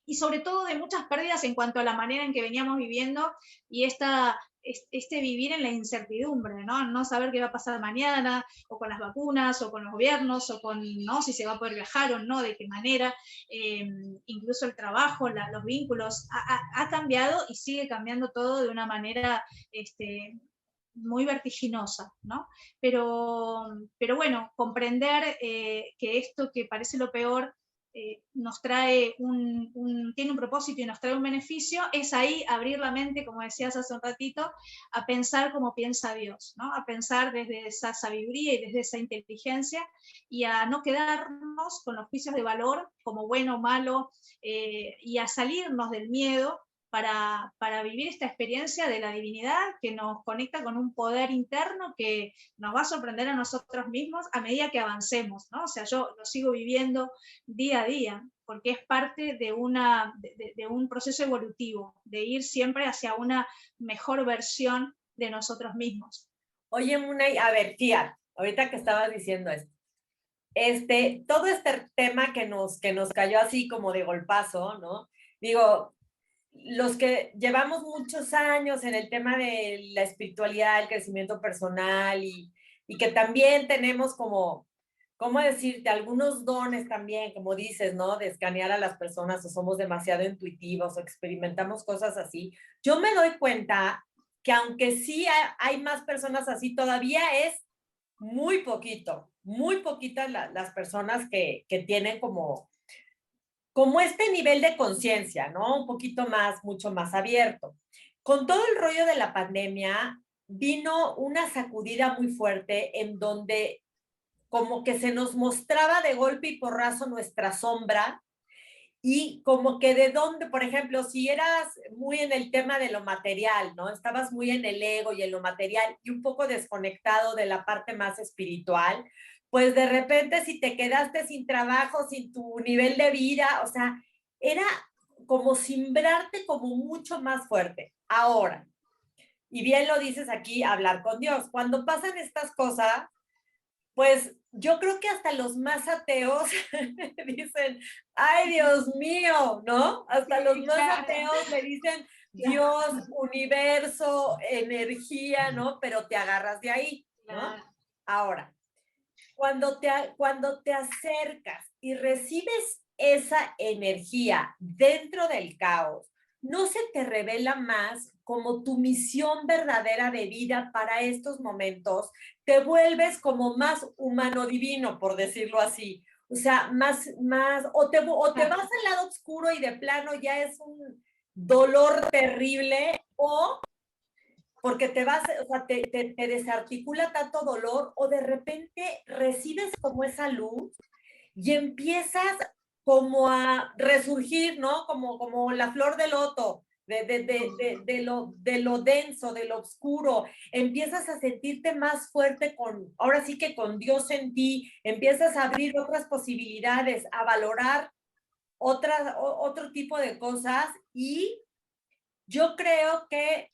y sobre todo de muchas pérdidas en cuanto a la manera en que veníamos viviendo y este vivir en la incertidumbre, ¿no? No saber qué va a pasar mañana, o con las vacunas, o con los gobiernos, o con, ¿no?, si se va a poder viajar o no, de qué manera, incluso el trabajo, los vínculos, ha cambiado y sigue cambiando todo de una manera muy vertiginosa, ¿no? Pero bueno, comprender que esto que parece lo peor nos trae tiene un propósito y nos trae un beneficio, es ahí abrir la mente, como decías hace un ratito, a pensar como piensa Dios, ¿no? A pensar desde esa sabiduría y desde esa inteligencia, y a no quedarnos con los juicios de valor como bueno o malo, y a salirnos del miedo para vivir esta experiencia de la divinidad que nos conecta con un poder interno que nos va a sorprender a nosotros mismos a medida que avancemos, ¿no? O sea, yo lo sigo viviendo día a día, porque es parte de un proceso evolutivo, de ir siempre hacia una mejor versión de nosotros mismos. Oye, Munay, a ver, tía, ahorita que estabas diciendo esto, todo este tema que nos cayó así como de golpazo, ¿no? Digo, los que llevamos muchos años en el tema de la espiritualidad, el crecimiento personal y que también tenemos como, ¿cómo decirte? Algunos dones también, como dices, ¿no? De escanear a las personas, o somos demasiado intuitivos o experimentamos cosas así. Yo me doy cuenta que aunque sí hay más personas así, todavía es muy poquitas las personas que tienen como este nivel de conciencia, ¿no? Un poquito más, mucho más abierto. Con todo el rollo de la pandemia, vino una sacudida muy fuerte en donde como que se nos mostraba de golpe y porrazo nuestra sombra, y como que de dónde, por ejemplo, si eras muy en el tema de lo material, ¿no? Estabas muy en el ego y en lo material y un poco desconectado de la parte más espiritual, pues de repente si te quedaste sin trabajo, sin tu nivel de vida, o sea, era como simbrarte como mucho más fuerte. Ahora, y bien lo dices aquí, hablar con Dios. Cuando pasan estas cosas, pues yo creo que hasta los más ateos dicen, ay, Dios mío, ¿no? Hasta los más ateos le dicen, Dios, universo, energía, ¿no? Pero te agarras de ahí, ¿no? Ahora, cuando te acercas y recibes esa energía dentro del caos, ¿no se te revela más como tu misión verdadera de vida para estos momentos? Te vuelves como más humano divino, por decirlo así. O sea, o te vas al lado oscuro y de plano ya es un dolor terrible, o porque te vas, o sea, te desarticula tanto dolor, o de repente recibes como esa luz y empiezas como a resurgir, ¿no? Como la flor de loto, de lo denso, de lo oscuro. Empiezas a sentirte más fuerte ahora sí que con Dios en ti, empiezas a abrir otras posibilidades, a valorar otro tipo de cosas, y yo creo que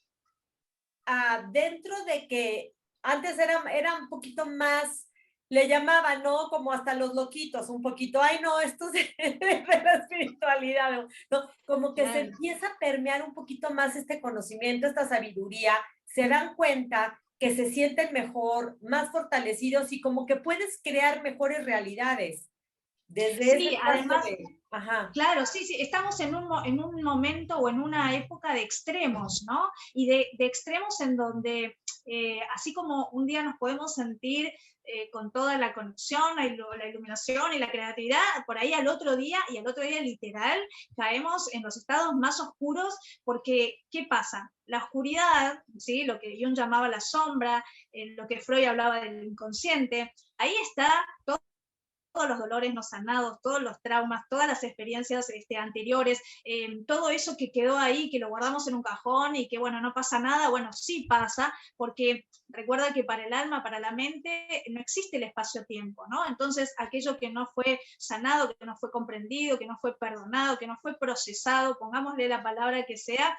dentro de que antes era un poquito más, le llamaban, ¿no? Como hasta los loquitos, un poquito, ay, no, esto de la espiritualidad, ¿no? Como que se empieza a permear un poquito más este conocimiento, esta sabiduría, se dan cuenta que se sienten mejor, más fortalecidos, y como que puedes crear mejores realidades desde ese Sí, espacio además, ajá. claro, sí, sí, estamos en un momento o en una época de extremos, ¿no? Y de extremos en donde, así como un día nos podemos sentir con toda la conexión, la iluminación y la creatividad, por ahí al otro día literal, caemos en los estados más oscuros, porque, ¿qué pasa? La oscuridad, ¿sí? Lo que Jung llamaba la sombra, lo que Freud hablaba del inconsciente, ahí está todos los dolores no sanados, todos los traumas, todas las experiencias anteriores, todo eso que quedó ahí, que lo guardamos en un cajón y que, bueno, no pasa nada. Bueno, sí pasa, porque recuerda que para el alma, para la mente, no existe el espacio-tiempo, ¿no? Entonces, aquello que no fue sanado, que no fue comprendido, que no fue perdonado, que no fue procesado, pongámosle la palabra que sea,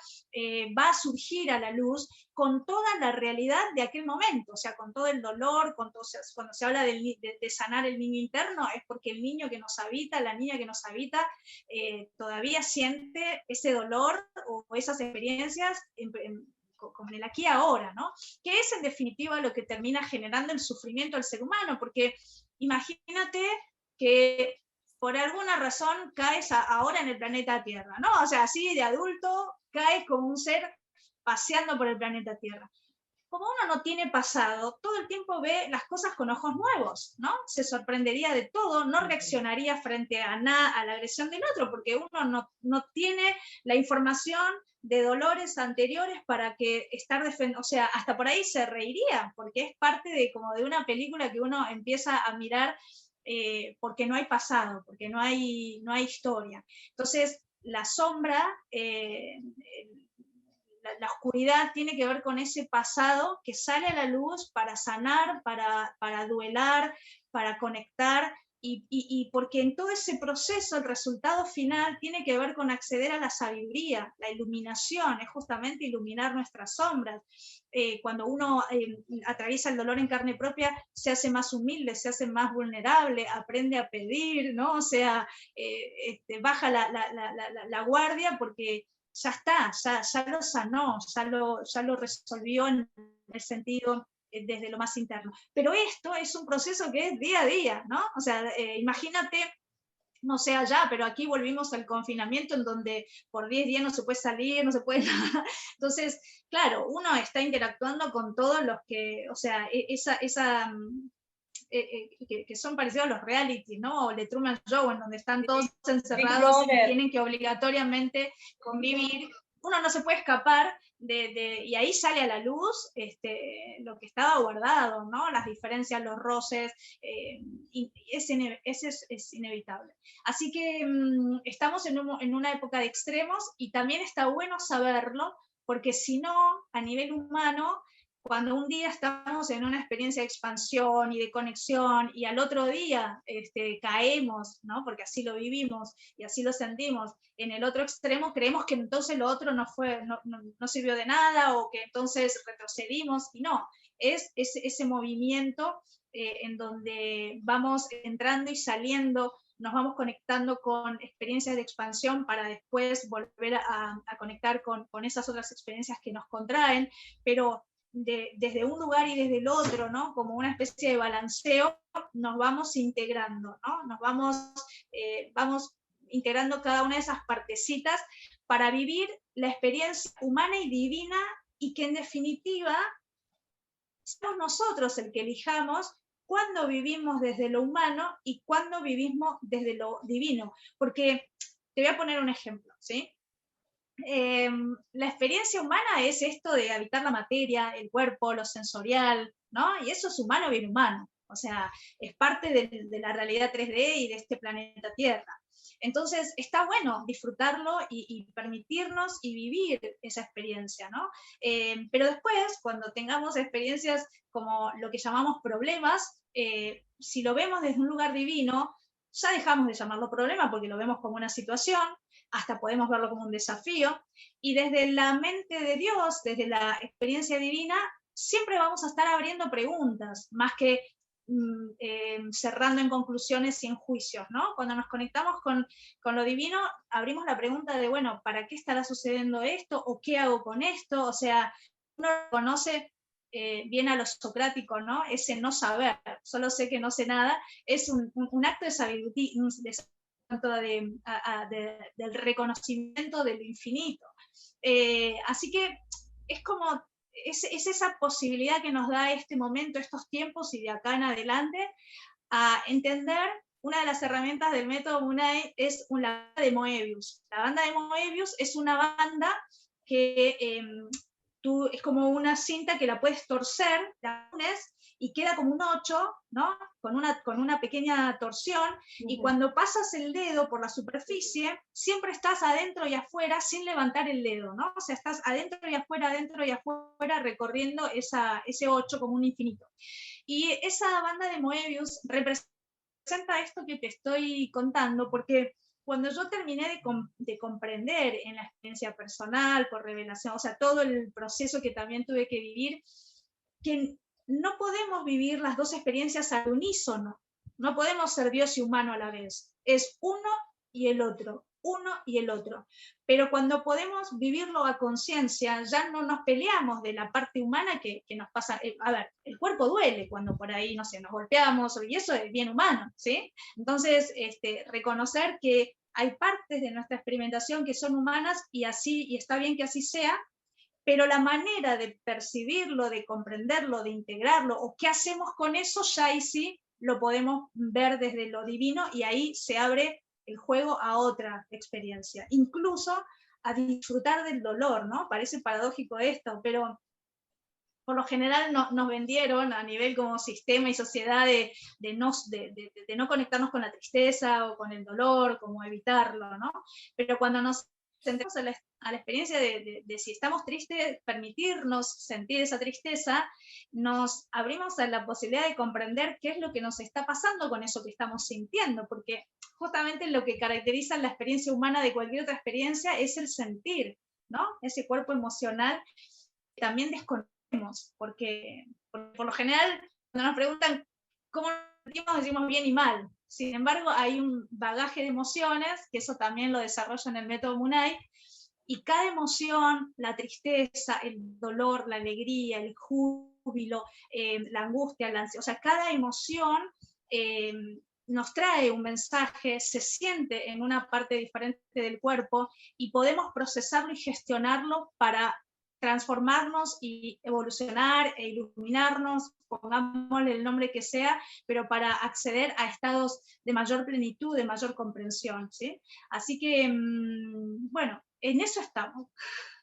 va a surgir a la luz con toda la realidad de aquel momento, o sea, con todo el dolor, cuando se habla de sanar el niño interno, es porque el niño que nos habita, la niña que nos habita, todavía siente ese dolor o esas experiencias con el aquí y ahora, ¿no? Que es en definitiva lo que termina generando el sufrimiento del ser humano, porque imagínate que por alguna razón caes ahora en el planeta Tierra, ¿no? O sea, así de adulto caes como un ser paseando por el planeta Tierra. Como uno no tiene pasado, todo el tiempo ve las cosas con ojos nuevos, ¿no? Se sorprendería de todo, no reaccionaría frente a la agresión del otro, porque uno no tiene la información de dolores anteriores para que estar defendiendo, o sea, hasta por ahí se reiría, porque es parte de como de una película que uno empieza a mirar porque no hay pasado, porque no hay historia. Entonces, la sombra, la oscuridad tiene que ver con ese pasado que sale a la luz para sanar, para duelar, para conectar, y porque en todo ese proceso el resultado final tiene que ver con acceder a la sabiduría, la iluminación, es justamente iluminar nuestras sombras. Cuando uno atraviesa el dolor en carne propia, se hace más humilde, se hace más vulnerable, aprende a pedir, ¿no? O sea, baja la guardia, porque ya está, ya lo sanó, ya lo resolvió en el sentido desde lo más interno. Pero esto es un proceso que es día a día, ¿no? O sea, imagínate, no sé allá, pero aquí volvimos al confinamiento en donde por 10 días no se puede salir, no se puede nada. Entonces, claro, uno está interactuando con todos los que, o sea, que son parecidos a los reality, ¿no? O The Truman Show, en donde están todos encerrados y tienen que obligatoriamente convivir. Uno no se puede escapar y ahí sale a la luz lo que estaba guardado, ¿no? Las diferencias, los roces, es inevitable. Así que estamos en una época de extremos, y también está bueno saberlo, porque si no, a nivel humano, cuando un día estamos en una experiencia de expansión y de conexión, y al otro día caemos, ¿no? Porque así lo vivimos y así lo sentimos, en el otro extremo, creemos que entonces lo otro no sirvió de nada, o que entonces retrocedimos, y no, es ese movimiento en donde vamos entrando y saliendo, nos vamos conectando con experiencias de expansión para después volver a conectar con esas otras experiencias que nos contraen, pero desde un lugar y desde el otro, ¿no? Como una especie de balanceo, nos vamos integrando, ¿no? Nos vamos integrando cada una de esas partecitas para vivir la experiencia humana y divina, y que en definitiva somos nosotros el que elijamos cuándo vivimos desde lo humano y cuándo vivimos desde lo divino. Porque te voy a poner un ejemplo, ¿sí? La experiencia humana es esto de habitar la materia, el cuerpo, lo sensorial, ¿no? Y eso es humano bien humano. O sea, es parte de la realidad 3D y de este planeta Tierra. Entonces, está bueno disfrutarlo y permitirnos y vivir esa experiencia, ¿no? Pero después, cuando tengamos experiencias como lo que llamamos problemas, si lo vemos desde un lugar divino, ya dejamos de llamarlo problema porque lo vemos como una situación, hasta podemos verlo como un desafío, y desde la mente de Dios, desde la experiencia divina, siempre vamos a estar abriendo preguntas, más que cerrando en conclusiones y en juicios, ¿no? Cuando nos conectamos con lo divino, abrimos la pregunta de, bueno, ¿para qué estará sucediendo esto? ¿O qué hago con esto? O sea, uno conoce bien a lo socrático, ¿no? Ese no saber, solo sé que no sé nada, es un acto de sabiduría, del reconocimiento de lo infinito. Así que es como, es esa posibilidad que nos da este momento, estos tiempos y de acá en adelante, a entender. Una de las herramientas del método Munay es la banda de Moebius. La banda de Moebius es una banda que es como una cinta que la puedes torcer, la unes, y queda como un 8, ¿no? Con una pequeña torsión, y cuando pasas el dedo por la superficie, siempre estás adentro y afuera sin levantar el dedo, ¿no? O sea, estás adentro y afuera, recorriendo ese 8 como un infinito. Y esa banda de Moebius representa esto que te estoy contando, porque cuando yo terminé de comprender en la experiencia personal, por revelación, o sea, todo el proceso que también tuve que vivir, que no podemos vivir las dos experiencias al unísono, no podemos ser Dios y humano a la vez, es uno y el otro, pero cuando podemos vivirlo a conciencia, ya no nos peleamos de la parte humana que nos pasa. A ver, el cuerpo duele cuando por ahí, no sé, nos golpeamos, y eso es bien humano, ¿sí? Entonces, reconocer que hay partes de nuestra experimentación que son humanas, y está bien que así sea, pero la manera de percibirlo, de comprenderlo, de integrarlo, o qué hacemos con eso, ya ahí sí lo podemos ver desde lo divino, y ahí se abre el juego a otra experiencia, incluso a disfrutar del dolor, ¿no? Parece paradójico esto, pero por lo general nos vendieron a nivel como sistema y sociedad de no conectarnos con la tristeza o con el dolor, como evitarlo, ¿no? Pero cuando nos centramos a la experiencia de si estamos tristes, permitirnos sentir esa tristeza, nos abrimos a la posibilidad de comprender qué es lo que nos está pasando con eso que estamos sintiendo, porque justamente lo que caracteriza la experiencia humana de cualquier otra experiencia es el sentir, ¿no? Ese cuerpo emocional que también desconocemos, porque por lo general, cuando nos preguntan cómo nos sentimos, decimos bien y mal. Sin embargo, hay un bagaje de emociones, que eso también lo desarrolla en el método Munay, y cada emoción, la tristeza, el dolor, la alegría, el júbilo, la angustia, la ansiedad, o sea, cada emoción nos trae un mensaje, se siente en una parte diferente del cuerpo, y podemos procesarlo y gestionarlo para transformarnos y evolucionar e iluminarnos, pongámosle el nombre que sea, pero para acceder a estados de mayor plenitud, de mayor comprensión, ¿sí? Así que, bueno, en eso estamos.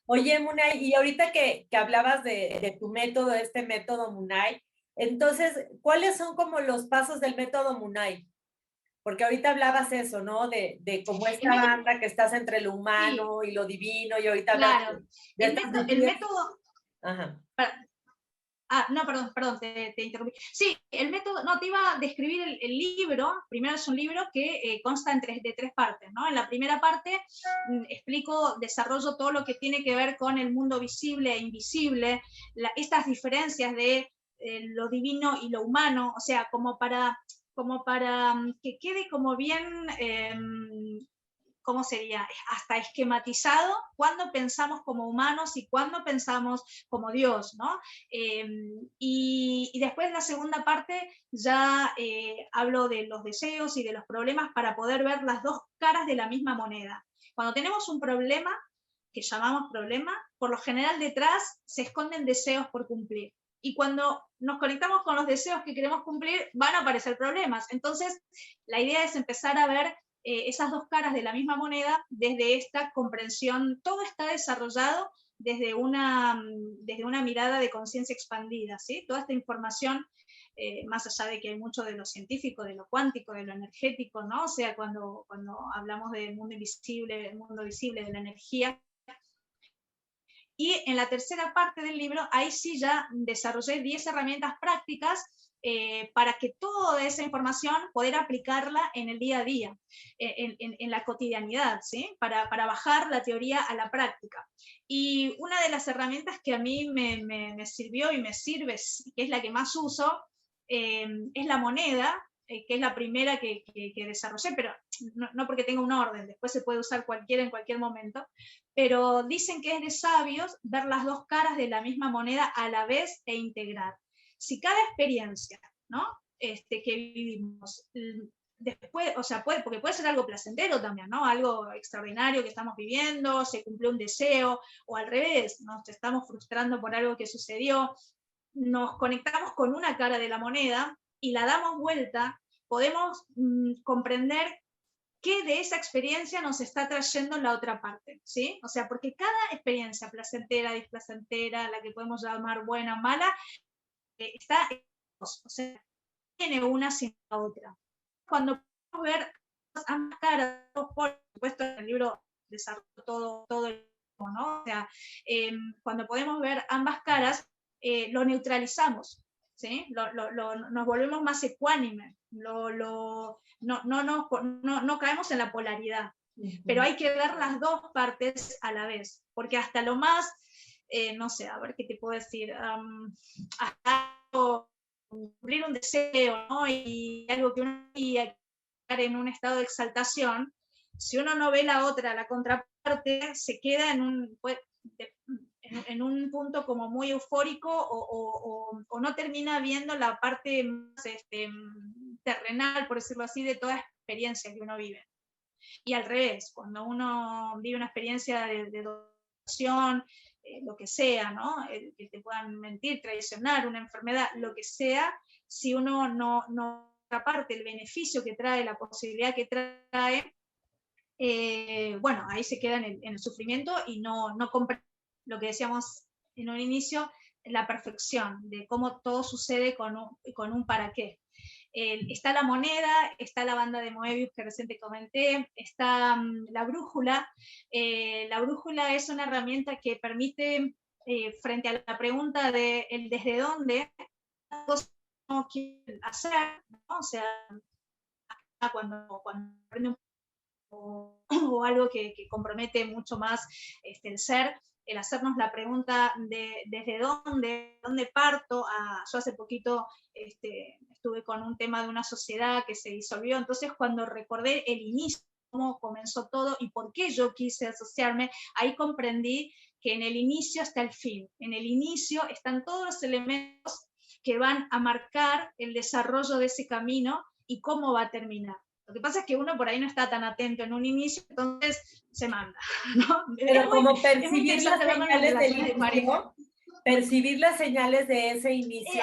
Oye, Munay, y ahorita que hablabas de tu método, este método Munay, entonces, ¿cuáles son como los pasos del método Munay? Porque ahorita hablabas eso, ¿no? De cómo esta banda que estás entre lo humano y lo divino, y ahorita hablas claro. de el método... Ajá. No, perdón, te interrumpí. Sí, el método, no, te iba a describir el libro. Primero es un libro que consta de 3 partes, ¿no? En la primera parte desarrollo todo lo que tiene que ver con el mundo visible e invisible, estas diferencias de lo divino y lo humano, o sea, como para que quede como bien... ¿cómo sería? Hasta esquematizado cuando pensamos como humanos y cuando pensamos como Dios, ¿no? Y después en la segunda parte ya hablo de los deseos y de los problemas para poder ver las dos caras de la misma moneda. Cuando tenemos un problema, que llamamos problema, por lo general detrás se esconden deseos por cumplir. Y cuando nos conectamos con los deseos que queremos cumplir, van a aparecer problemas. Entonces, la idea es empezar a ver esas dos caras de la misma moneda desde esta comprensión. Todo está desarrollado desde una mirada de conciencia expandida, ¿sí? Toda esta información, más allá de que hay mucho de lo científico, de lo cuántico, de lo energético, ¿no? O sea, cuando hablamos del mundo invisible, el mundo visible, de la energía. Y en la tercera parte del libro, ahí sí ya desarrollé 10 herramientas prácticas para que toda esa información poder aplicarla en el día a día, en la cotidianidad, ¿sí? Para bajar la teoría a la práctica. Y una de las herramientas que a mí me sirvió y me sirve, que es la que más uso, es la moneda, que es la primera que desarrollé, pero no porque tenga un orden, después se puede usar cualquiera en cualquier momento, pero dicen que es de sabios ver las dos caras de la misma moneda a la vez e integrar. Si cada experiencia, ¿no? Que vivimos, después, o sea, porque puede ser algo placentero también, ¿no? Algo extraordinario que estamos viviendo, se cumplió un deseo, o al revés, nos estamos frustrando por algo que sucedió, nos conectamos con una cara de la moneda y la damos vuelta, podemos comprender qué de esa experiencia nos está trayendo la otra parte, ¿sí? O sea, porque cada experiencia placentera, displacentera, la que podemos llamar buena o mala, está, o sea, tiene una sin la otra. Cuando podemos ver ambas caras, por supuesto en el libro desarrollo todo el tiempo, ¿no? O sea, cuando podemos ver ambas caras, lo neutralizamos, ¿sí? Nos volvemos más ecuánimes, no caemos en la polaridad, pero hay que ver las dos partes a la vez, porque hasta lo más, no sé, a ver qué te puedo decir, hasta cumplir un deseo, ¿no? Y algo que uno quería en un estado de exaltación, si uno no ve la otra, la contraparte, se queda en un punto como muy eufórico o no termina viendo la parte más terrenal, por decirlo así, de toda experiencia que uno vive. Y al revés, cuando uno vive una experiencia de donación, lo que sea, ¿no? Que te puedan mentir, traicionar, una enfermedad, lo que sea, si uno no aparte el beneficio que trae, la posibilidad que trae, bueno, ahí se queda en el sufrimiento y no comprende lo que decíamos en un inicio, la perfección de cómo todo sucede con un para qué. Está la moneda, está la banda de Moebius que recién te comenté, está la brújula. La brújula es una herramienta que permite, frente a la pregunta de el desde dónde, no quieren hacer, ¿no? O sea, cuando aprende o algo que compromete mucho más el ser, el hacernos la pregunta de desde dónde parto. Yo hace poquito estuve con un tema de una sociedad que se disolvió, entonces cuando recordé el inicio, cómo comenzó todo y por qué yo quise asociarme, ahí comprendí que en el inicio está el fin, en el inicio están todos los elementos que van a marcar el desarrollo de ese camino y cómo va a terminar. Lo que pasa es que uno por ahí no está tan atento en un inicio, entonces se manda, ¿no? Pero como percibir las señales del inicio, percibir las señales de ese inicio.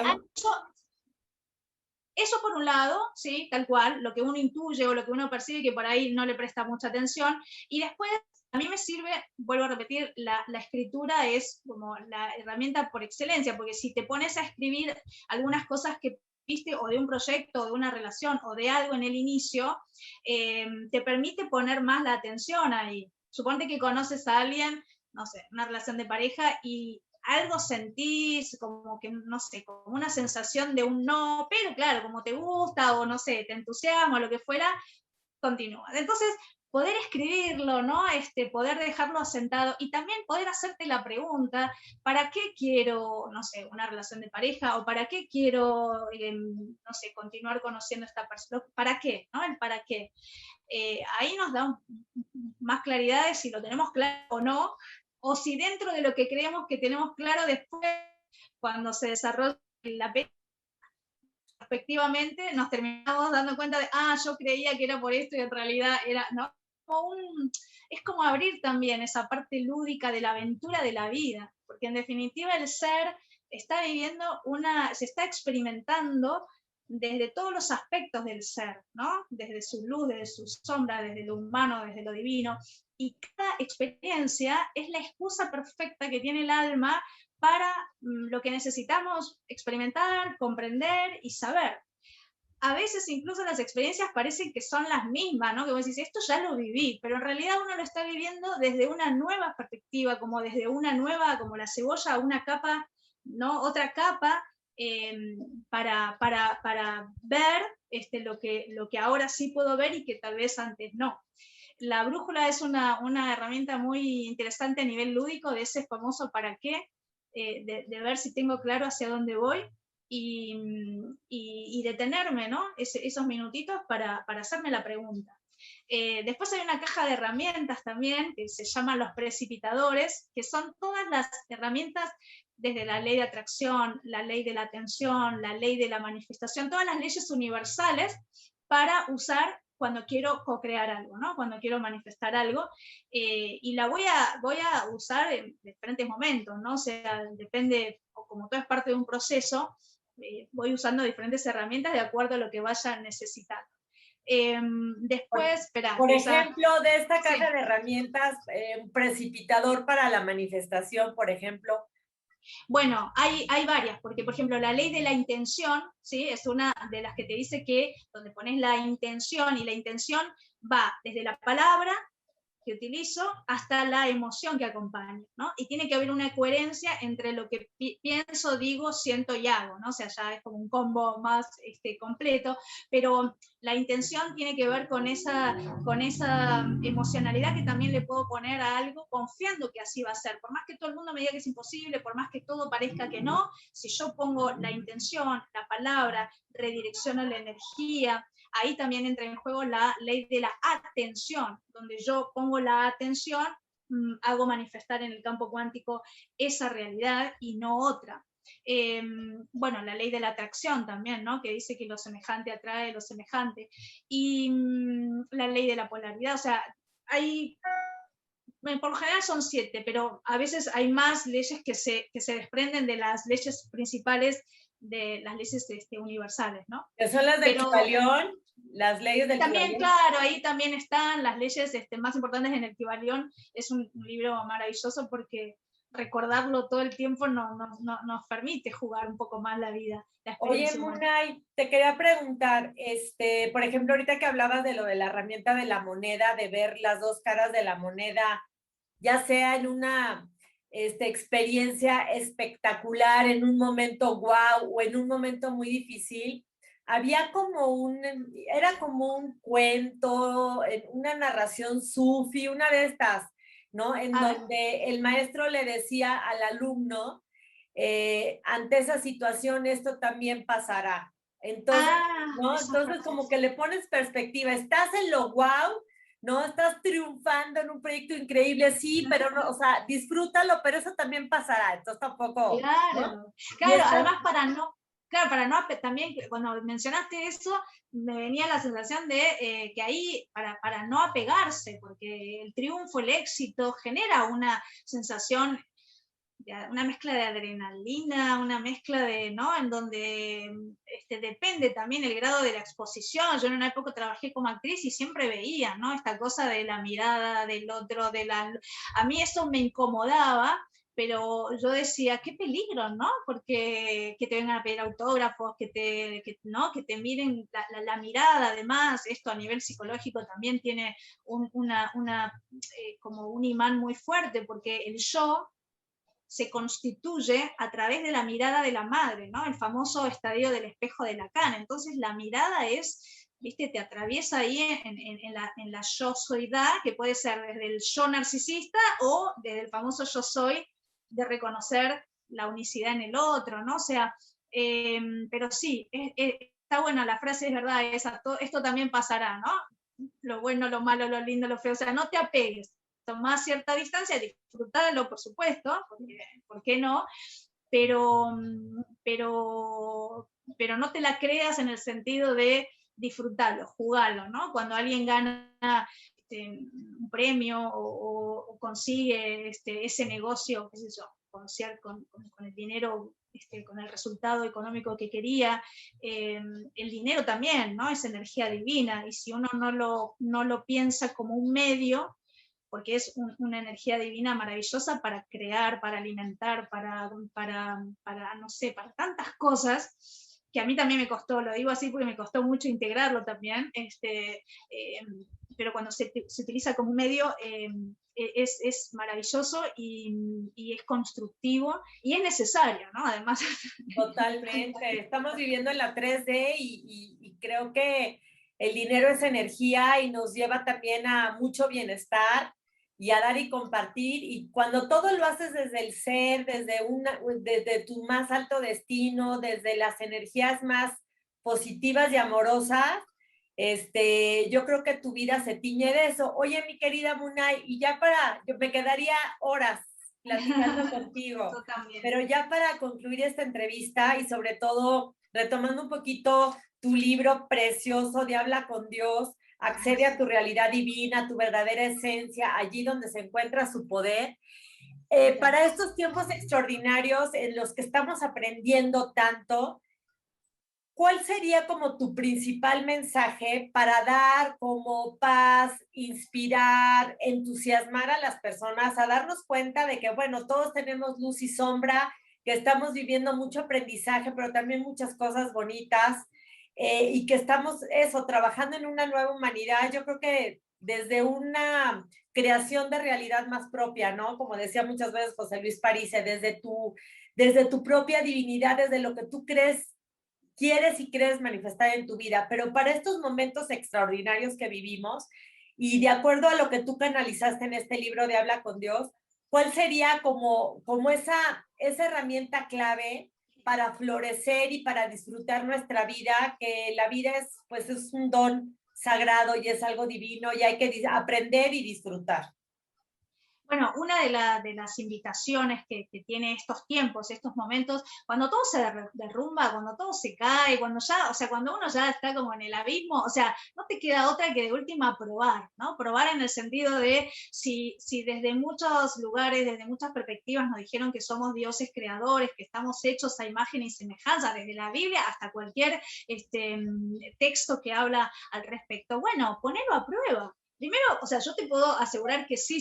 Eso por un lado, ¿sí? Tal cual, lo que uno intuye o lo que uno percibe que por ahí no le presta mucha atención. Y después, a mí me sirve, vuelvo a repetir, la escritura es como la herramienta por excelencia, porque si te pones a escribir algunas cosas que viste o de un proyecto, o de una relación, o de algo en el inicio, te permite poner más la atención ahí. Suponte que conoces a alguien, no sé, una relación de pareja, y algo sentís, como que, no sé, como una sensación de un no, pero claro, como te gusta, o no sé, te entusiasma, o lo que fuera, continúa. Entonces, poder escribirlo, ¿no? Poder dejarlo asentado y también poder hacerte la pregunta, ¿para qué quiero, no sé, una relación de pareja? ¿O para qué quiero, no sé, continuar conociendo a esta persona? ¿Para qué? ¿No? El para qué. Ahí nos da más claridad de si lo tenemos claro o no, o si dentro de lo que creemos que tenemos claro, después, cuando se desarrolla la película, efectivamente nos terminamos dando cuenta de, yo creía que era por esto y en realidad era, ¿no? es como abrir también esa parte lúdica de la aventura de la vida, porque en definitiva el ser está viviendo se está experimentando desde todos los aspectos del ser, ¿no? Desde su luz, desde su sombra, desde lo humano, desde lo divino, y cada experiencia es la excusa perfecta que tiene el alma para lo que necesitamos experimentar, comprender y saber. A veces incluso las experiencias parecen que son las mismas, ¿no? Que vos decís, esto ya lo viví, pero en realidad uno lo está viviendo desde una nueva perspectiva, como desde una nueva, como la cebolla, una capa, ¿no? Otra capa, para ver lo que ahora sí puedo ver y que tal vez antes no. La brújula es una herramienta muy interesante a nivel lúdico, de ese famoso para qué, de ver si tengo claro hacia dónde voy, y detenerme, ¿no? Esos minutitos para hacerme la pregunta. Después hay una caja de herramientas también, que se llaman los precipitadores, que son todas las herramientas desde la ley de atracción, la ley de la atención, la ley de la manifestación, todas las leyes universales para usar cuando quiero co-crear algo, ¿no? Cuando quiero manifestar algo, y la voy a usar en diferentes momentos, ¿no? O sea, depende, como todo es parte de un proceso, voy usando diferentes herramientas de acuerdo a lo que vaya necesitando. Después, espera. Por ejemplo, de esta caja sí. de herramientas, un precipitador para la manifestación, por ejemplo. Bueno, hay varias, porque por ejemplo la ley de la intención, ¿sí? Es una de las que te dice que donde pones la intención, y la intención va desde la palabra que utilizo hasta la emoción que acompaña, ¿no? Y tiene que haber una coherencia entre lo que pienso, digo, siento y hago, ¿no? O sea, ya es como un combo más completo, pero la intención tiene que ver con esa emocionalidad que también le puedo poner a algo confiando que así va a ser. Por más que todo el mundo me diga que es imposible, por más que todo parezca que no, si yo pongo la intención, la palabra, redirecciono la energía, ahí también entra en juego la ley de la atención, donde yo pongo la atención, hago manifestar en el campo cuántico esa realidad y no otra. Bueno, la ley de la atracción también, ¿no? Que dice que lo semejante atrae lo semejante. Y la ley de la polaridad, o sea, por lo general son 7, pero a veces hay más leyes que se desprenden de las leyes principales, de las leyes universales, ¿no? Que son las del Kybalión, las leyes del también, Kybalión. claro, ahí también están las leyes más importantes en el Kybalión. Es un libro maravilloso porque recordarlo todo el tiempo nos permite jugar un poco más la vida. Oye, Munay, te quería preguntar, por ejemplo, ahorita que hablabas de lo de la herramienta de la moneda, de ver las dos caras de la moneda, ya sea en una experiencia espectacular, en un momento wow o en un momento muy difícil, había era como un cuento, una narración sufi, una de estas, ¿no? En donde el maestro le decía al alumno, ante esa situación esto también pasará. Entonces, ¿no? Entonces como que le pones perspectiva, estás en lo wow, ¿no? Estás triunfando en un proyecto increíble, sí, pero no, o sea, disfrútalo, pero eso también pasará, entonces tampoco. Claro, ¿no? Claro, además para no, también cuando mencionaste eso, me venía la sensación de que ahí, para no apegarse, porque el triunfo, el éxito, genera una sensación, una mezcla de adrenalina, una mezcla de, ¿no? En donde depende también el grado de la exposición. Yo en una época trabajé como actriz y siempre veía, ¿no? Esta cosa de la mirada del otro, a mí eso me incomodaba, pero yo decía, qué peligro, ¿no? Porque que te vengan a pedir autógrafos, ¿no? Que te miren la mirada, además, esto a nivel psicológico también tiene como un imán muy fuerte, porque el yo se constituye a través de la mirada de la madre, ¿no? El famoso estadio del espejo de Lacan. Entonces la mirada te atraviesa ahí en la yo soydad, que puede ser desde el yo narcisista o desde el famoso yo soy, de reconocer la unicidad en el otro, ¿no? O sea, pero sí, está buena la frase, es verdad, esto también pasará, ¿no? Lo bueno, lo malo, lo lindo, lo feo, o sea, no te apegues, tomar cierta distancia, disfrútalo, por supuesto, porque, ¿por qué no? Pero no te la creas en el sentido de disfrutarlo, jugarlo, ¿no? Cuando alguien gana un premio o consigue ese negocio, qué sé yo, con el dinero, con el resultado económico que quería. El dinero también, ¿no? Es energía divina, y si uno no lo piensa como un medio, porque es una energía divina maravillosa para crear, para alimentar, no sé, para tantas cosas, que a mí también me costó, lo digo así porque me costó mucho integrarlo también, pero cuando se utiliza como un medio, es maravilloso y es constructivo y es necesario, ¿no? Además. Totalmente. Estamos viviendo en la 3D y creo que el dinero es energía y nos lleva también a mucho bienestar y a dar y compartir. Y cuando todo lo haces desde el ser, desde tu más alto destino, desde las energías más positivas y amorosas, yo creo que tu vida se tiñe de eso. Oye, mi querida Munay, y yo me quedaría horas platicando contigo. Pero ya para concluir esta entrevista y sobre todo retomando un poquito tu libro precioso de Habla con Dios, accede a tu realidad divina, tu verdadera esencia, allí donde se encuentra su poder. Para estos tiempos extraordinarios en los que estamos aprendiendo tanto, ¿cuál sería como tu principal mensaje para dar como paz, inspirar, entusiasmar a las personas a darnos cuenta de que, bueno, todos tenemos luz y sombra, que estamos viviendo mucho aprendizaje, pero también muchas cosas bonitas, y que estamos trabajando en una nueva humanidad? Yo creo que desde una creación de realidad más propia, ¿no? Como decía muchas veces José Luis Parise, desde tu propia divinidad, desde lo que tú quieres y crees manifestar en tu vida, pero para estos momentos extraordinarios que vivimos, y de acuerdo a lo que tú canalizaste en este libro de Habla con Dios, ¿cuál sería como esa herramienta clave para florecer y para disfrutar nuestra vida? Que la vida pues es un don sagrado y es algo divino y hay que aprender y disfrutar. Bueno, una de las invitaciones que tiene estos tiempos, estos momentos, cuando todo se derrumba, cuando todo se cae, cuando ya, o sea, cuando uno ya está como en el abismo, o sea, no te queda otra que de última probar, ¿no? Probar en el sentido de si desde muchos lugares, desde muchas perspectivas nos dijeron que somos dioses creadores, que estamos hechos a imagen y semejanza, desde la Biblia hasta cualquier texto que habla al respecto. Bueno, ponelo a prueba. Primero, o sea, yo te puedo asegurar que sí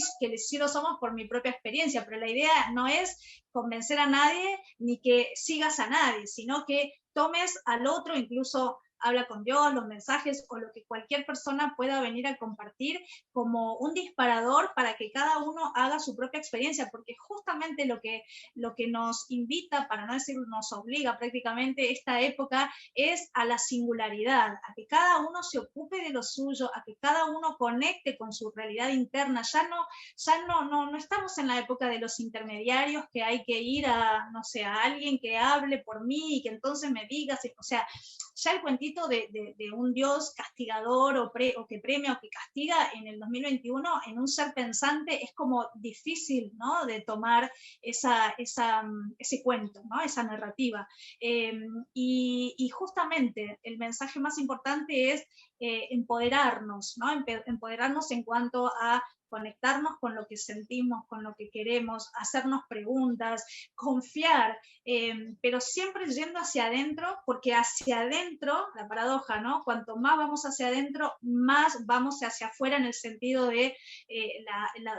lo somos por mi propia experiencia, pero la idea no es convencer a nadie ni que sigas a nadie, sino que tomes al otro, incluso Habla con Dios, los mensajes o lo que cualquier persona pueda venir a compartir como un disparador para que cada uno haga su propia experiencia, porque justamente lo que nos invita, para no decir nos obliga prácticamente esta época, es a la singularidad, a que cada uno se ocupe de lo suyo, a que cada uno conecte con su realidad interna. Ya no estamos en la época de los intermediarios, que hay que ir a, no sé, a alguien que hable por mí y que entonces me diga, o sea, ya el cuentito de un Dios castigador o que premia o que castiga en el 2021 en un ser pensante es como difícil, ¿no? De tomar ese cuento, ¿no? Esa narrativa. Y justamente el mensaje más importante es empoderarnos, ¿no? Empoderarnos en cuanto a conectarnos con lo que sentimos, con lo que queremos, hacernos preguntas, confiar, pero siempre yendo hacia adentro, porque hacia adentro, la paradoja, ¿no? Cuanto más vamos hacia adentro, más vamos hacia afuera en el sentido de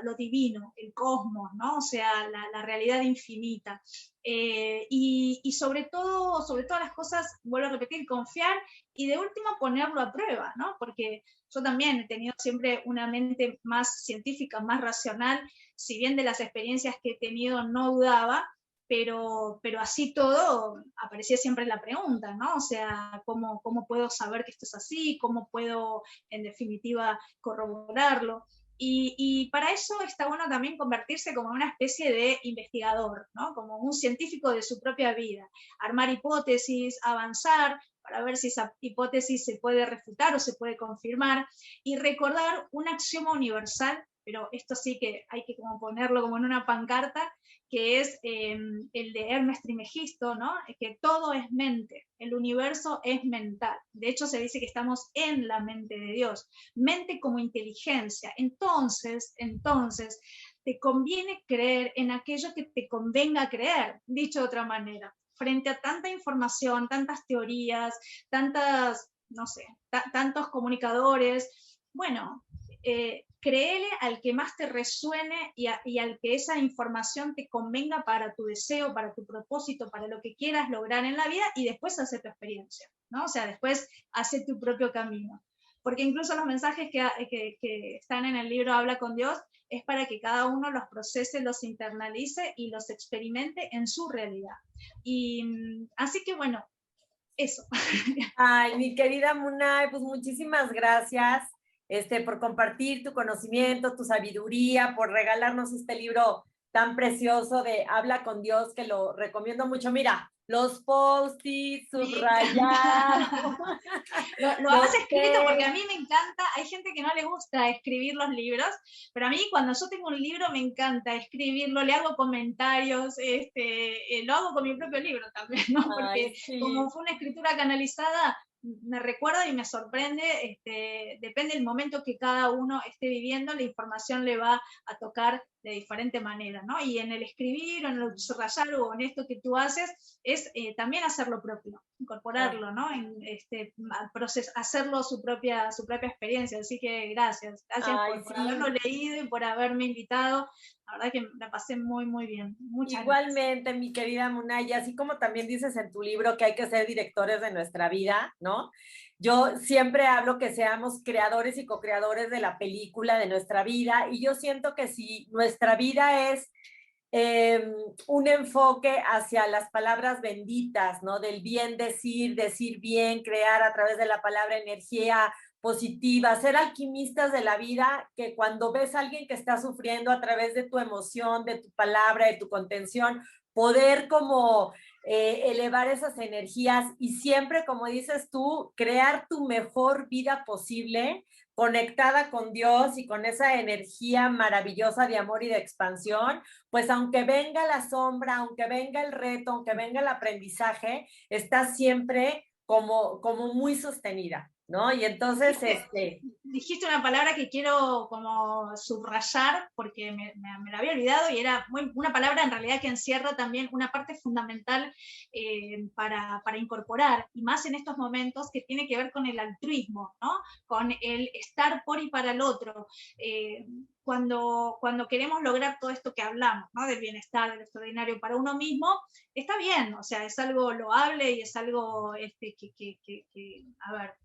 lo divino, el cosmos, ¿no? O sea, la realidad infinita. Y sobre todas las cosas, vuelvo a repetir, confiar y de último ponerlo a prueba, ¿no? Porque yo también he tenido siempre una mente más científica, más racional, si bien de las experiencias que he tenido no dudaba, pero así todo aparecía siempre la pregunta, ¿no? O sea, ¿cómo puedo saber que esto es así? ¿Cómo puedo, en definitiva, corroborarlo? Y para eso está bueno también convertirse como una especie de investigador, ¿no? Como un científico de su propia vida, armar hipótesis, avanzar para ver si esa hipótesis se puede refutar o se puede confirmar, y recordar un axioma universal pero esto sí que hay que como ponerlo como en una pancarta, que es el de Hermes Trismegisto, ¿no? Que todo es mente, el universo es mental. De hecho, se dice que estamos en la mente de Dios, mente como inteligencia. Entonces, te conviene creer en aquello que te convenga creer, dicho de otra manera. Frente a tanta información, tantas teorías, tantas, no sé, tantos comunicadores, bueno, créele al que más te resuene y al que esa información te convenga para tu deseo, para tu propósito, para lo que quieras lograr en la vida, y después hace tu experiencia, ¿no? O sea, después hace tu propio camino. Porque incluso los mensajes que están en el libro Habla con Dios es para que cada uno los procese, los internalice y los experimente en su realidad. Y así que bueno, eso. Ay, mi querida Munay, pues muchísimas gracias por compartir tu conocimiento, tu sabiduría, por regalarnos este libro tan precioso de Habla con Dios, que lo recomiendo mucho. Mira, los post-its, subrayados. Lo has escrito porque a mí me encanta. Hay gente que no le gusta escribir los libros, pero a mí cuando yo tengo un libro me encanta escribirlo, le hago comentarios, lo hago con mi propio libro también, ¿no? Porque Ay, sí. como fue una escritura canalizada, me recuerda y me sorprende, depende del momento que cada uno esté viviendo, la información le va a tocar de diferente manera, ¿no? Y en el escribir, o en el subrayar, o en esto que tú haces, es también hacer lo propio, incorporarlo, ¿no? En hacerlo su propia experiencia. Así que gracias por haberlo leído y por haberme invitado. La verdad que la pasé muy, muy bien. Muchas Igualmente, gracias. mi querida Munay, así como también dices en tu libro que hay que ser directores de nuestra vida, ¿no? Yo siempre hablo que seamos creadores y co-creadores de la película de nuestra vida, y yo siento que si nuestra vida es un enfoque hacia las palabras benditas, ¿no? Del bien decir bien, crear a través de la palabra energía positiva, ser alquimistas de la vida, que cuando ves a alguien que está sufriendo a través de tu emoción, de tu palabra, de tu contención, poder como elevar esas energías y siempre, como dices tú, crear tu mejor vida posible, conectada con Dios y con esa energía maravillosa de amor y de expansión, pues aunque venga la sombra, aunque venga el reto, aunque venga el aprendizaje, está siempre como muy sostenida, ¿no? Y entonces, Dijiste una palabra que quiero como subrayar porque me la había olvidado, y era una palabra en realidad que encierra también una parte fundamental para incorporar, y más en estos momentos, que tiene que ver con el altruismo, ¿no? Con el estar por y para el otro. Cuando queremos lograr todo esto que hablamos, ¿no? Del bienestar, del extraordinario para uno mismo, está bien, o sea, es algo loable y es algo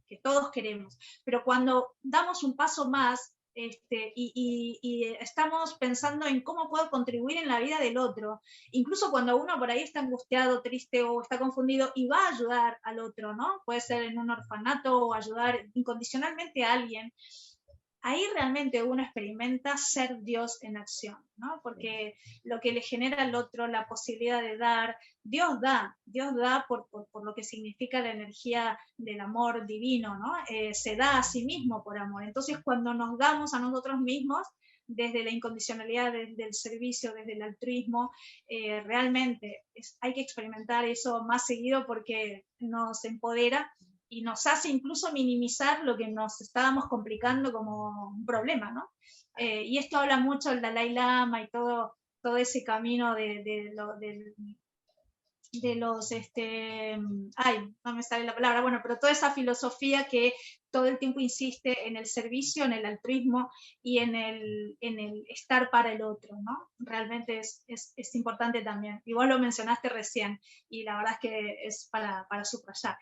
que todos queremos. Pero cuando damos un paso más y estamos pensando en cómo puedo contribuir en la vida del otro, incluso cuando uno por ahí está angustiado, triste o está confundido y va a ayudar al otro, ¿no? Puede ser en un orfanato o ayudar incondicionalmente a alguien. Ahí realmente uno experimenta ser Dios en acción, ¿no? Porque lo que le genera al otro, la posibilidad de dar, Dios da por lo que significa la energía del amor divino, ¿no? Se da a sí mismo por amor. Entonces, cuando nos damos a nosotros mismos, desde la incondicionalidad, desde el servicio, desde el altruismo, realmente hay que experimentar eso más seguido porque nos empodera y nos hace incluso minimizar lo que nos estábamos complicando como un problema, ¿no? Y esto habla mucho del Dalai Lama y todo ese camino de los, ay, no me sale la palabra, bueno, pero toda esa filosofía que todo el tiempo insiste en el servicio, en el altruismo y en el estar para el otro, ¿no? Realmente es importante también. Y vos lo mencionaste recién, y la verdad es que es para subrayar.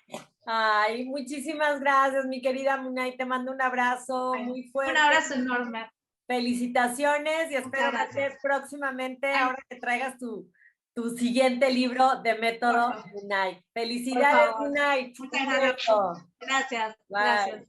Ay, muchísimas gracias, mi querida Munay, te mando un abrazo muy fuerte. Un abrazo enorme. Felicitaciones y espero verte próximamente, ahora que traigas tu siguiente libro de método Munay. Felicidades, Munay. Muchas gracias. Gracias.